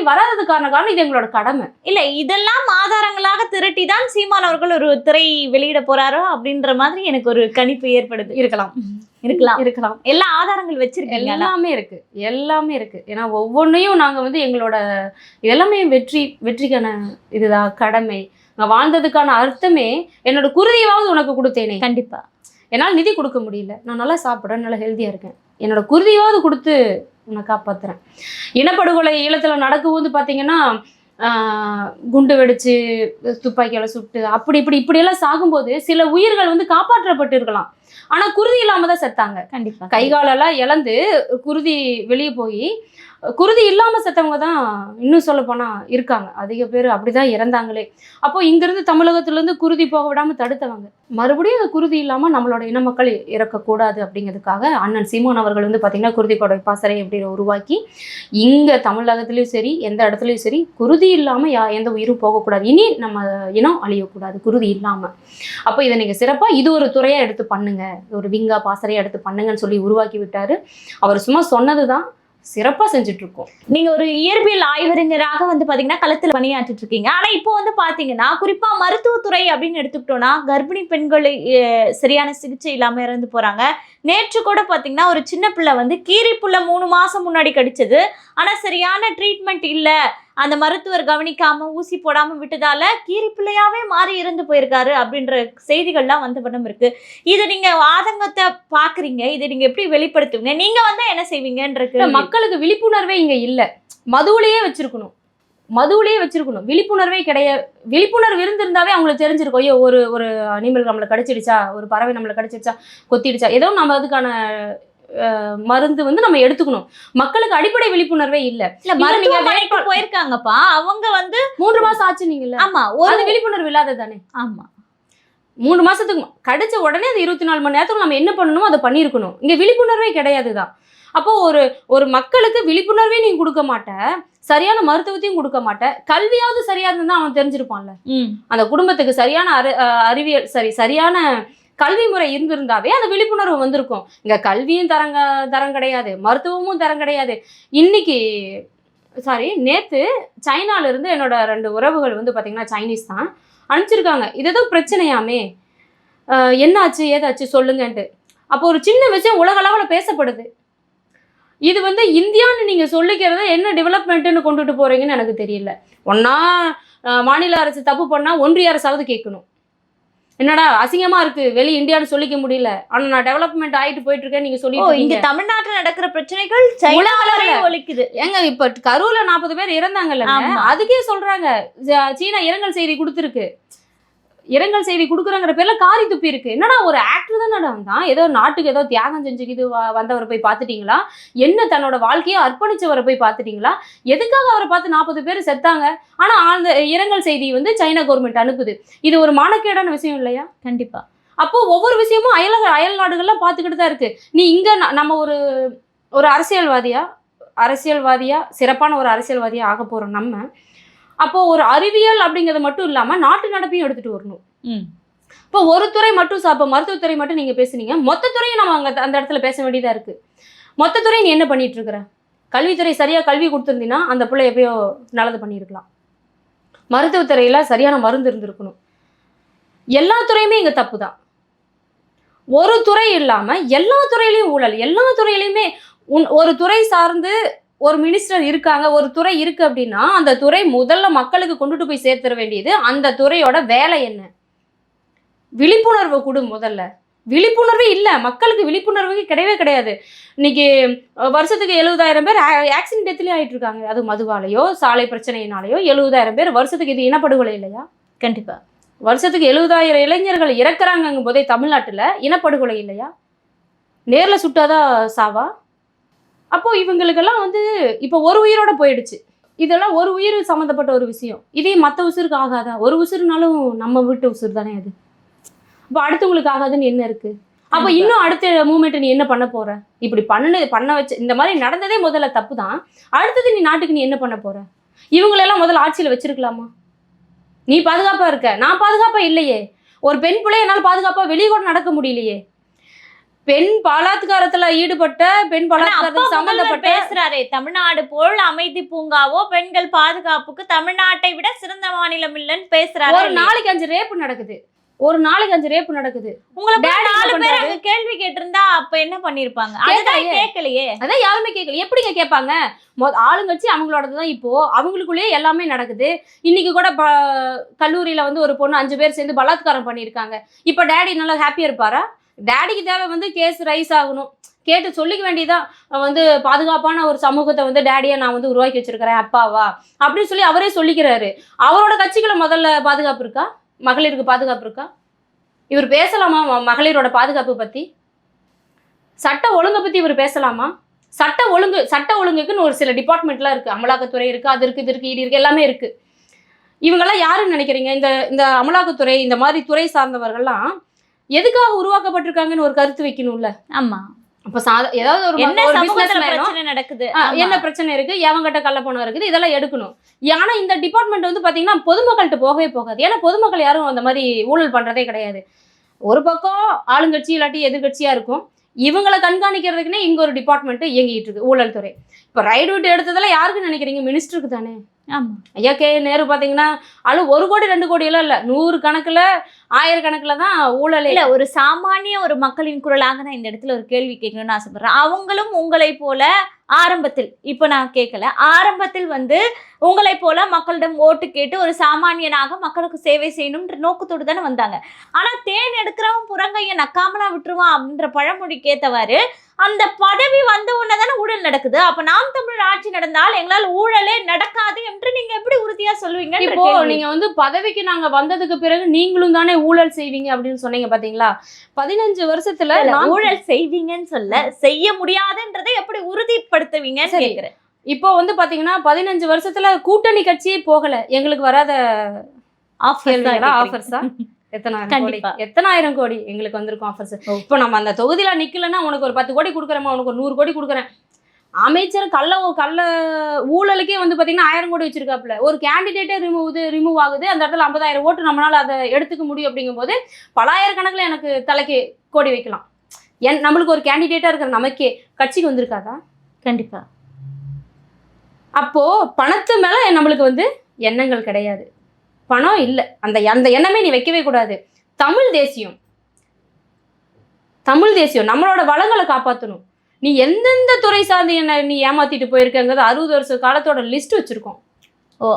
வராததுக்கான காரணம் இது எங்களோட கடமை இல்லை. இதெல்லாம் ஆதாரங்களாக திரட்டி தான் சீமான் அவர்கள் ஒரு திரை வெளியிட போறாரோ அப்படின்ற மாதிரி எனக்கு ஒரு கணிப்பு ஏற்படுது. இருக்கலாம். எல்லா ஆதாரங்கள் வச்சிருக்கீங்க? எல்லாமே இருக்கு. ஏன்னா ஒவ்வொன்றையும் நாங்கள் வந்து எங்களோட இதெல்லாமே வெற்றிக்கான இதுதான் கடமை. நான் வாழ்ந்ததுக்கான அர்த்தமே என்னோட குருதியாவது உனக்கு கொடுத்தேனே. கண்டிப்பா. என்னால் நிதி கொடுக்க முடியல, நான் நல்லா சாப்பிட்றேன், நல்லா ஹெல்த்தியாக இருக்கேன், என்னோட குருதியாவது கொடுத்து உன்னை காப்பாற்றுறேன். இனப்படுகொலை ஈழத்தில் நடக்கும்போது பார்த்தீங்கன்னா குண்டு வெடிச்சு துப்பாக்கியால் சுட்டு இப்படியெல்லாம் சாகும்போது சில உயிர்கள் வந்து காப்பாற்றப்பட்டு இருக்கலாம், ஆனால் குருதி இல்லாமல் தான் செத்தாங்க. கண்டிப்பா. கைகாலெல்லாம் இழந்து குருதி வெளியே போய் குருதி இல்லாமல் செத்தவங்க தான் இன்னும் சொல்ல போனால் இருக்காங்க, அதிக பேர் அப்படிதான் இறந்தாங்களே. அப்போ இங்கிருந்து தமிழகத்திலேருந்து குருதி போக விடாமல் தடுத்தவங்க மறுபடியும் அந்த குருதி இல்லாமல் நம்மளோட இன மக்கள் இறக்கக்கூடாது அப்படிங்கிறதுக்காக அண்ணன் சீமான் அவர்கள் வந்து பார்த்திங்கன்னா குருதி கொடை பாசறை அப்படின்னு உருவாக்கி இங்கே தமிழகத்துலேயும் சரி எந்த இடத்துலையும் சரி குருதி இல்லாமல் எந்த உயிரும் போகக்கூடாது, இனி நம்ம இனம் அழியக்கூடாது குருதி இல்லாமல். அப்போ இதை நீங்கள் சிறப்பாக இது ஒரு துறையாக எடுத்து பண்ணுங்க, ஒரு விங்கா பாசறையாக எடுத்து பண்ணுங்கன்னு சொல்லி உருவாக்கி விட்டார். அவர் சும்மா சொன்னது தான் சிறப்பா செஞ்சுட்டு இருக்கோம். நீங்க ஒரு இயற்பியல் ஆய்வறிஞராக வந்து பாத்தீங்கன்னா களத்துல பணியாற்றிட்டு இருக்கீங்க. ஆனா இப்போ வந்து பாத்தீங்கன்னா குறிப்பா மருத்துவத்துறை அப்படின்னு எடுத்துக்கிட்டோம்னா கர்ப்பிணி பெண்களை சரியான சிகிச்சை இல்லாம இறந்து போறாங்க. நேற்று கூட பாத்தீங்கன்னா ஒரு சின்ன பிள்ளை வந்து கீரிப்புள்ள 3 மாசம் முன்னாடி கடிச்சது, ஆனா சரியான ட்ரீட்மெண்ட் இல்ல, அந்த மருத்துவர் கவனிக்காம ஊசி போடாம விட்டதால கீரிப்பிள்ளையாவே மாறி இறந்து போயிருக்காரு அப்படின்ற செய்திகள்லாம் வந்த படம் இருக்கு. இதை நீங்க ஆதங்கத்தை பாக்குறீங்க, இதை நீங்க எப்படி வெளிப்படுத்துவீங்க, நீங்க வந்தா என்ன செய்வீங்கன்ற மக்களுக்கு விழிப்புணர்வே இங்க இல்ல. மதுவிலேயே வச்சிருக்கணும், விழிப்புணர்வே கிடையாது. விழிப்புணர்வு இருந்திருந்தாவே அவங்களுக்கு தெரிஞ்சிருக்கும், ஐயோ ஒரு அனிமல் நம்மளை கடிச்சிடுச்சா, ஒரு பறவை நம்மளை கடிச்சிடுச்சா, கொத்திடுச்சா, ஏதோ நம்ம அதுக்கான மருந்து வந்து நம்ம எடுத்துக்கணும். மக்களுக்கு அடிப்படை விழிப்புணர்வே இல்ல. போயிருக்காங்கப்பா, அவங்க வந்து 3 மாசம் ஆச்சு நீங்கல்ல. ஆமா, ஒரு விழிப்புணர்வு இல்லாத தானே. ஆமா, 3 மாசத்துக்கு கடிச்ச உடனே அது 24 மணி நேரத்துக்கு நம்ம என்ன பண்ணணுமோ அதை பண்ணியிருக்கணும். இங்க விழிப்புணர்வே கிடையாதுதான். அப்போ ஒரு மக்களுக்கு விழிப்புணர்வே நீங்க கொடுக்க மாட்ட, சரியான மருத்துவத்தையும் கொடுக்க மாட்ட, கல்வியாவது சரியா இருந்தா அவன் தெரிஞ்சிருப்பான்ல. அந்த குடும்பத்துக்கு சரியான அறிவியல் சரியான கல்வி முறை இருந்திருந்தாவே அந்த விழிப்புணர்வு வந்திருக்கும். இங்க கல்வியும் தரம் கிடையாது, மருத்துவமும் தரம் கிடையாது. நேத்து சைனால இருந்து என்னோட 2 உறவுகள் வந்து பாத்தீங்கன்னா சைனீஸ் தான் அனுப்பிச்சிருக்காங்க. இது ஏதோ பிரச்சனையாமே, என்னாச்சு ஏதாச்சு சொல்லுங்கன்ட்டு. அப்போ ஒரு சின்ன விஷயம் உலக அளவில் பேசப்படுது. இது வந்து இந்தியான்னு நீங்க சொல்லிக்கிறத என்ன டெவலப்மெண்ட்னு கொண்டுட்டு போறீங்கன்னு எனக்கு தெரியல. ஒன்னா மாநில அரசு தப்பு பண்ணா ஒன்றிய அரசாவது கேட்கணும், என்னடா அசிங்கமா இருக்கு வெளி இந்தியான்னு சொல்லிக்க முடியல, ஆனா நான் டெவலப்மெண்ட் ஆயிட்டு போயிட்டு இருக்கேன் நீங்க சொல்லிட்டு இங்க தமிழ்நாட்டுல நடக்கிற பிரச்சனைகள் ஒழிக்குது. ஏங்க இப்ப கரூர்ல 40 பேர் இறந்தாங்கல்ல, அதுக்கே சொல்றாங்க சீனா இரங்கல் செய்தி கொடுத்துருக்கு. இரங்கல் செய்தி கொடுக்குறங்கிற பேர்ல காரி துப்பி இருக்கு. என்னடா ஒரு ஆக்டர் தானடா வந்தான், ஏதோ நாட்டுக்கு ஏதோ தியாகம் செஞ்சுக்கிது வந்தவரை போய் பார்த்துட்டீங்களா, என்ன தன்னோட வாழ்க்கையை அர்ப்பணிச்சவரை போய் பார்த்துட்டீங்களா, எதுக்காக அவரை பார்த்து 40 பேர் செத்தாங்க, ஆனா அந்த இரங்கல் செய்தி வந்து சைனா கவர்மெண்ட் அனுப்புது. இது ஒரு மானக்கேடான விஷயம் இல்லையா? கண்டிப்பா. அப்போ ஒவ்வொரு விஷயமும் அயல் நாடுகள்லாம் பார்த்துக்கிட்டு தான் இருக்கு. நீ இங்க நம்ம ஒரு அரசியல்வாதியா சிறப்பான ஒரு அரசியல்வாதியா ஆக போறோம் நம்ம. அப்போ ஒரு அறிவியல் அப்படிங்கிறது மட்டும் இல்லாம நாட்டு நடப்பையும் எடுத்துட்டு வரணும். இப்போ ஒரு துறை மட்டும் இப்போ மருத்துவத்துறை மட்டும் நீங்க பேசுனீங்க, மொத்த துறையும் நம்ம அந்த இடத்துல பேச வேண்டியதா இருக்கு. மொத்த துறை நீ என்ன பண்ணிட்டு இருக்கிற? கல்வித்துறை சரியா கல்வி கொடுத்துருந்தீங்கன்னா அந்த பிள்ளை எப்பயோ நல்லது பண்ணியிருக்கலாம். மருத்துவத்துறையில சரியான மருந்து இருந்திருக்கணும். எல்லா துறையுமே இங்க தப்பு தான். ஒரு துறை இல்லாம எல்லா துறையிலையும் ஊழல், எல்லா துறையிலையுமே. ஒரு துறை சார்ந்து ஒரு மினிஸ்டர் இருக்காங்க, ஒரு துறை இருக்கு அப்படின்னா அந்த துறை முதல்ல மக்களுக்கு கொண்டுட்டு போய் சேர்த்துற வேண்டியது அந்த துறையோட வேலை என்ன? விழிப்புணர்வு கொடு முதல்ல. விழிப்புணர்வே இல்லை, மக்களுக்கு விழிப்புணர்வு கிடையவே கிடையாது. இன்னைக்கு வருஷத்துக்கு 70,000 பேர் ஆக்சிடென்ட் டெத்லேயே ஆயிட்டு இருக்காங்க. அது மதுவாலையோ சாலை பிரச்சனையினாலேயோ 70,000 பேர் வருஷத்துக்கு. இது இனப்படுகொலை இல்லையா? கண்டிப்பா. வருஷத்துக்கு 70,000 இளைஞர்கள் இறக்குறாங்கும் போதே தமிழ்நாட்டுல இனப்படுகொலை இல்லையா? நேர்ல சுட்டாதான் சாவா? அப்போ இவங்களுக்கெல்லாம் இப்போ ஒரு உயிரோட போயிடுச்சு. இதெல்லாம் ஒரு உயிர் சம்மந்தப்பட்ட ஒரு விஷயம். இதே மற்ற உசுருக்கு ஆகாதா? ஒரு உசுருனாலும் நம்ம வீட்டு உசுறு தானே அது. அப்போ அடுத்தவங்களுக்கு ஆகாதுன்னு என்ன இருக்கு? அப்போ இன்னும் அடுத்த மூமெண்ட் நீ என்ன பண்ண போற? இப்படி பண்ண வச்சு இந்த மாதிரி நடந்ததே முதல்ல தப்பு தான். அடுத்தது நீ நாட்டுக்கு நீ என்ன பண்ண போற? இவங்களெல்லாம் முதல்ல ஆட்சியில் வச்சிருக்கலாமா? நீ பாதுகாப்பா இருக்க, நான் பாதுகாப்பா இல்லையே. ஒரு பெண் பிள்ளை என்னால் பாதுகாப்பா வெளியே கூட நடக்க முடியலையே. பெண் பலாத்காரத்துல ஈடுபட்ட பெண் பலாத்காரத்துக்கு சம்பந்தப்பட்ட பேசுறாரே, தமிழ்நாடு போல் அமைதி பூங்காவோ பெண்கள் பாதுகாப்புக்கு தமிழ்நாட்டை விட சிறந்த மாநிலம் இல்லைன்னு பேசுறாரு. ஒரு நாளைக்கு 5 ரேப் நடக்குது. உங்களை 4 பேர் அங்க கேள்வி கேட்டிருந்தா அப்ப என்ன பண்ணிருப்பாங்க? அதான் கேட்கலையே. அதான் யாருமே கேட்கல. எப்படிங்க கேட்பாங்க? ஆளுங்கட்சி அவங்களோடதுதான். இப்போ அவங்களுக்குள்ளேயே எல்லாமே நடக்குது. இன்னைக்கு கூட கல்லூரியில ஒரு பொண்ணு 5 பேர் சேர்ந்து பலாத்காரம் பண்ணியிருக்காங்க. இப்ப டேடி நல்லா ஹாப்பியா இருப்பாரா? டேடிக்கு தேவை கேஸ் ரைஸ் ஆகணும். கேட்டு சொல்லிக்க வேண்டியதான். பாதுகாப்பான ஒரு சமூகத்தை டேடியா நான் உருவாக்கி வச்சிருக்கிறேன் அப்பாவா அப்படின்னு சொல்லி அவரே சொல்லிக்கிறாரு. அவரோட கட்சிகளை முதல்ல பாதுகாப்பு இருக்கா? மகளிருக்கு பாதுகாப்பு இருக்கா? இவர் பேசலாமா மகளிரோட பாதுகாப்பு பத்தி? சட்ட ஒழுங்கை பத்தி இவர் பேசலாமா? சட்ட ஒழுங்குக்குன்னு ஒரு சில டிபார்ட்மெண்ட்லாம் இருக்கு. அமலாக்கத்துறை இருக்கு, அது இருக்கு, இது இருக்கு, இடி இருக்கு, எல்லாமே இருக்கு. இவங்கெல்லாம் யாருன்னு நினைக்கிறீங்க? இந்த அமலாக்கத்துறை இந்த மாதிரி துறை சார்ந்தவர்கள்லாம் எதுக்காக உருவாக்கப்பட்டிருக்காங்கன்னு ஒரு கருத்து வைக்கணும்ல. ஆமா. அப்ப ஏதாவது ஒரு பிரச்சனை நடக்குது, என்ன பிரச்சனை இருக்கு, எவங்கிட்ட கள்ளப்பணம் இருக்குது, இதெல்லாம் எடுக்கணும். ஆனா இந்த டிபார்ட்மெண்ட் பாத்தீங்கன்னா பொதுமக்கள்கிட்ட போகவே போகாது. ஏன்னா பொதுமக்கள் யாரும் அந்த மாதிரி ஊழல் பண்றதே கிடையாது. ஒரு பக்கம் ஆளுங்கட்சி இல்லாட்டி எதிர்கட்சியா இருக்கும். இவங்களை கண்காணிக்கிறதுக்குன்னே இங்க ஒரு டிபார்ட்மெண்ட் இயங்கிட்டு இருக்கு, ஊழல் துறை. இப்ப ரைடு விட்டு எடுத்ததெல்லாம் யாருக்குன்னு நினைக்கிறீங்க? மினிஸ்டருக்கு தானே. ஐயா கே நேரு பாத்தீங்கன்னா 1 கோடி 2 கோடி எல்லாம் இல்ல, 100 கணக்குல 1000 கணக்குல தான் ஊழல். இல்ல, ஒரு சாமானிய ஒரு மக்களின் குரலாக நான் இந்த இடத்துல ஒரு கேள்வி கேட்கணும்னு ஆசைப்படுறேன். அவங்களும் உங்களை போல ஆரம்பத்தில், இப்ப நான் கேட்கல, ஆரம்பத்தில் உங்களை போல மக்களிடம் ஓட்டு கேட்டு ஒரு சாமானியனாக மக்களுக்கு சேவை செய்யணும்ன்ற நோக்கத்தோடு தானே வந்தாங்க. ஆனா தேன் எடுக்கிறவன் புறங்கைய நக்காமலா விட்டுருவான் அப்படின்ற பழமொழிக்கு ஏத்தவாறு அந்த பதவி வந்த உடனே தானே ஊழல் நடக்குது. அப்ப நாம் தமிழர் ஆட்சி நடந்தால் எங்களால் ஊழலே நடக்காது என்று நீங்க எப்படி உறுதியா சொல்லுவீங்க? இப்போ நீங்க பதவிக்கு நாங்க வந்ததுக்கு பிறகு நீங்களும் தானே ஊழல் செய்வீங்க அப்படின்னு சொன்னீங்க பாத்தீங்களா? 15 வருஷத்துல ஊழல் செய்வீங்கன்னு சொல்ல, செய்ய முடியாதுன்றதை எப்படி உறுதிப்படுத்துவீங்கன்னு கேக்குறேன். இப்போ பாத்தீங்கன்னா 15 வருஷத்துல கூட்டணி கட்சியே போகல. எங்களுக்கு வராத ஆஃபர்ஸ் தான் எத்தனாயிரம் கோடி எங்களுக்கு வந்திருக்கும் ஆஃபர்ஸ். இப்போ நம்ம அந்த தொகுதியில நிக்கலன்னா உனக்கு ஒரு 10 கோடி கொடுக்குறேமா, உனக்கு ஒரு 100 கோடி கொடுக்குறேன். அமைச்சர் கள்ள ஊழலுக்கே பாத்தீங்கன்னா 1000 கோடி வச்சிருக்காப்புல. ஒரு கேண்டிடேட்டே ரிமூவ் ஆகுது. அந்த இடத்துல 50,000 ஓட்டு நம்மளால அதை எடுத்துக்க முடியும். அப்படிங்கும் போது பலாயிரக்கணக்கில் எனக்கு தலைக்கு கோடி வைக்கலாம். நம்மளுக்கு ஒரு கேண்டிடேட்டா இருக்கிற நமக்கே கட்சிக்கு வந்திருக்காதா? கண்டிப்பா. அப்போ பணத்து மேல நம்மளுக்கு எண்ணங்கள் கிடையாது. பணம் இல்லை, அந்த எண்ணமே நீ வைக்கவே கூடாது. தமிழ் தேசியம் நம்மளோட வளங்களை காப்பாற்றணும். நீ எந்தெந்த துறை சார்ந்து என்ன நீ ஏமாத்திட்டு போயிருக்கங்கிறது 60 வருஷ காலத்தோட லிஸ்ட் வச்சிருக்கோம்.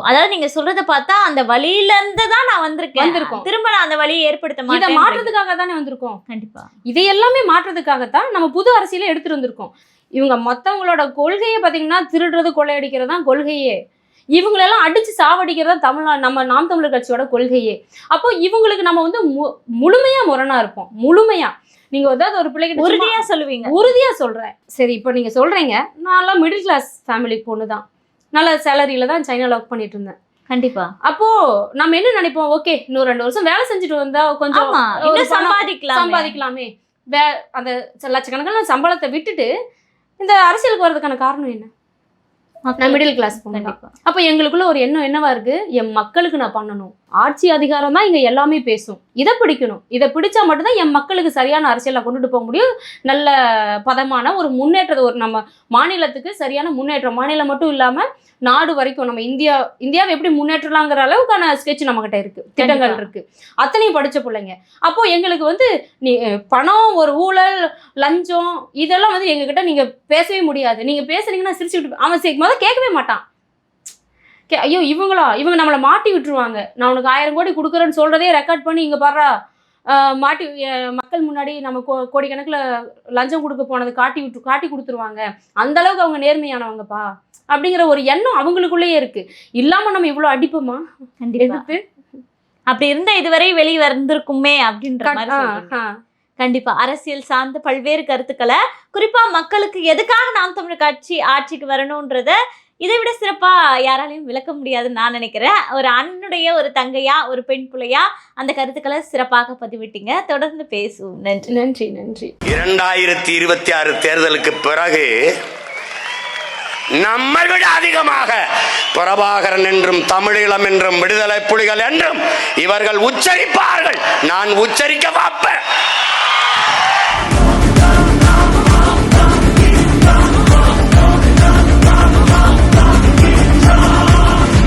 அதாவது நீங்க சொல்றத பார்த்தா அந்த வழியில இருந்து தான் நான் வந்திருக்கோம். திரும்ப நான் அந்த வழியை ஏற்படுத்த மாட்டேன். இதை மாற்றத்துக்காக தானே வந்திருக்கோம். கண்டிப்பா இதை எல்லாமே மாற்றத்துக்காகத்தான் நம்ம புது அரசியல எடுத்துட்டு வந்திருக்கோம். இவங்க மொத்தவங்களோட கொள்கையை பாத்தீங்கன்னா திருடுறது கொள்ளையடிக்கிறது தான் கொள்கையே. இவங்களெல்லாம் அடிச்சு சாவடிக்கிறதா நம்ம நாம் தமிழர் கட்சியோட கொள்கையே. அப்போ இவங்களுக்கு நம்ம முழுமையா முரணா இருப்போம். முழுமையா நீங்க ஏதாவது ஒரு பிள்ளைகிட்ட உறுதியா சொல்லுவீங்க? உறுதியா சொல்றேன். சரி, இப்போ நீங்க சொல்றீங்க நான் மிடில் கிளாஸ் ஃபேமிலி பொண்ணு தான், நல்ல சேலரியில தான் சைனால ஒர்க் பண்ணிட்டு இருந்தேன். கண்டிப்பா. அப்போ நம்ம என்ன நினைப்போம்? ஓகே, இன்னும் 2 வருஷம் வேலை செஞ்சுட்டு வந்தா கொஞ்சம் சம்பாதிக்கலாமே. அந்த லட்சக்கணக்கான சம்பளத்தை விட்டுட்டு இந்த அரசியலுக்கு வர்றதுக்கான காரணம் என்ன? நான் மிடில் கிளாஸ் பொண்ணு. அப்ப எங்களுக்குள்ள ஒரு எண்ணம் என்னவா இருக்கு? என் மக்களுக்கு நான் பண்ணணும், ஆட்சி அதிகாரம் தான் இங்க எல்லாமே பேசும். இதை பிடிக்கணும். இதை பிடிச்சா மட்டும்தான் என் மக்களுக்கு சரியான அரசியலை கொண்டுட்டு போக முடியும். நல்ல பதமான ஒரு முன்னேற்றத்தை, ஒரு நம்ம மாநிலத்துக்கு சரியான முன்னேற்றம், மாநிலம் மட்டும் இல்லாம நாடு வரைக்கும் நம்ம இந்தியாவை எப்படி முன்னேற்றலாங்கிற அளவுக்கான ஸ்கெட்ச் நம்ம கிட்ட இருக்கு, திட்டங்கள் இருக்கு. அத்தனையும் படிச்ச பிள்ளைங்க. அப்போ எங்களுக்கு நீ பணம், ஒரு ஊழல், லஞ்சம் இதெல்லாம் எங்க கிட்ட நீங்க பேசவே முடியாது. நீங்க பேசுனீங்கன்னா சிரிச்சுக்கிட்டு அவன் முதல்ல கேட்கவே மாட்டான். ஐயோ இவங்க நம்மளை மாட்டி விட்டுருவாங்க, நான் உனக்கு 1000 கோடி கொடுக்குறேன்னு சொல்றதே ரெக்கார்ட் பண்ணி இங்க பாடுறா மாட்டி மக்கள் முன்னாடி நம்ம கோடிக்கணக்கில் லஞ்சம் கொடுக்க போனது காட்டி கொடுத்துருவாங்க. அந்த அளவுக்கு அவங்க நேர்மையானவங்கப்பா அப்படிங்கிற ஒரு எண்ணம் அவங்களுக்குள்ளேயே இருக்கு. இல்லாம நம்ம இவ்வளவு அடிப்போமா? எதிர்த்து அப்படி இருந்தா இதுவரை வெளியே வந்திருக்குமே அப்படின்ற மாதிரி. கண்டிப்பா அரசியல் சார்ந்த பல்வேறு கருத்துக்களை, குறிப்பா மக்களுக்கு எதுக்காக நாம் தமிழர் கட்சி ஆட்சிக்கு வரணும்ன்றத இதை விட சிறப்பா யாராலையும் விளக்க முடியாதுன்னு நான் நினைக்கிறேன். ஒரு அண்ணனுடைய ஒரு தங்கையா, ஒரு பெண் பிள்ளையா அந்த கருத்துக்களை சிறப்பாக பதிவிட்டீங்க. தொடர்ந்து பேசுவோம். நன்றி நன்றி நன்றி. 2026 தேர்தலுக்கு பிறகு நம்மை விட அதிகமாக பிரபாகரன் என்றும் தமிழீழம் என்றும் விடுதலை புலிகள் என்றும் இவர்கள் உச்சரிப்பார்கள். நான் உச்சரிக்க வைப்பேன்.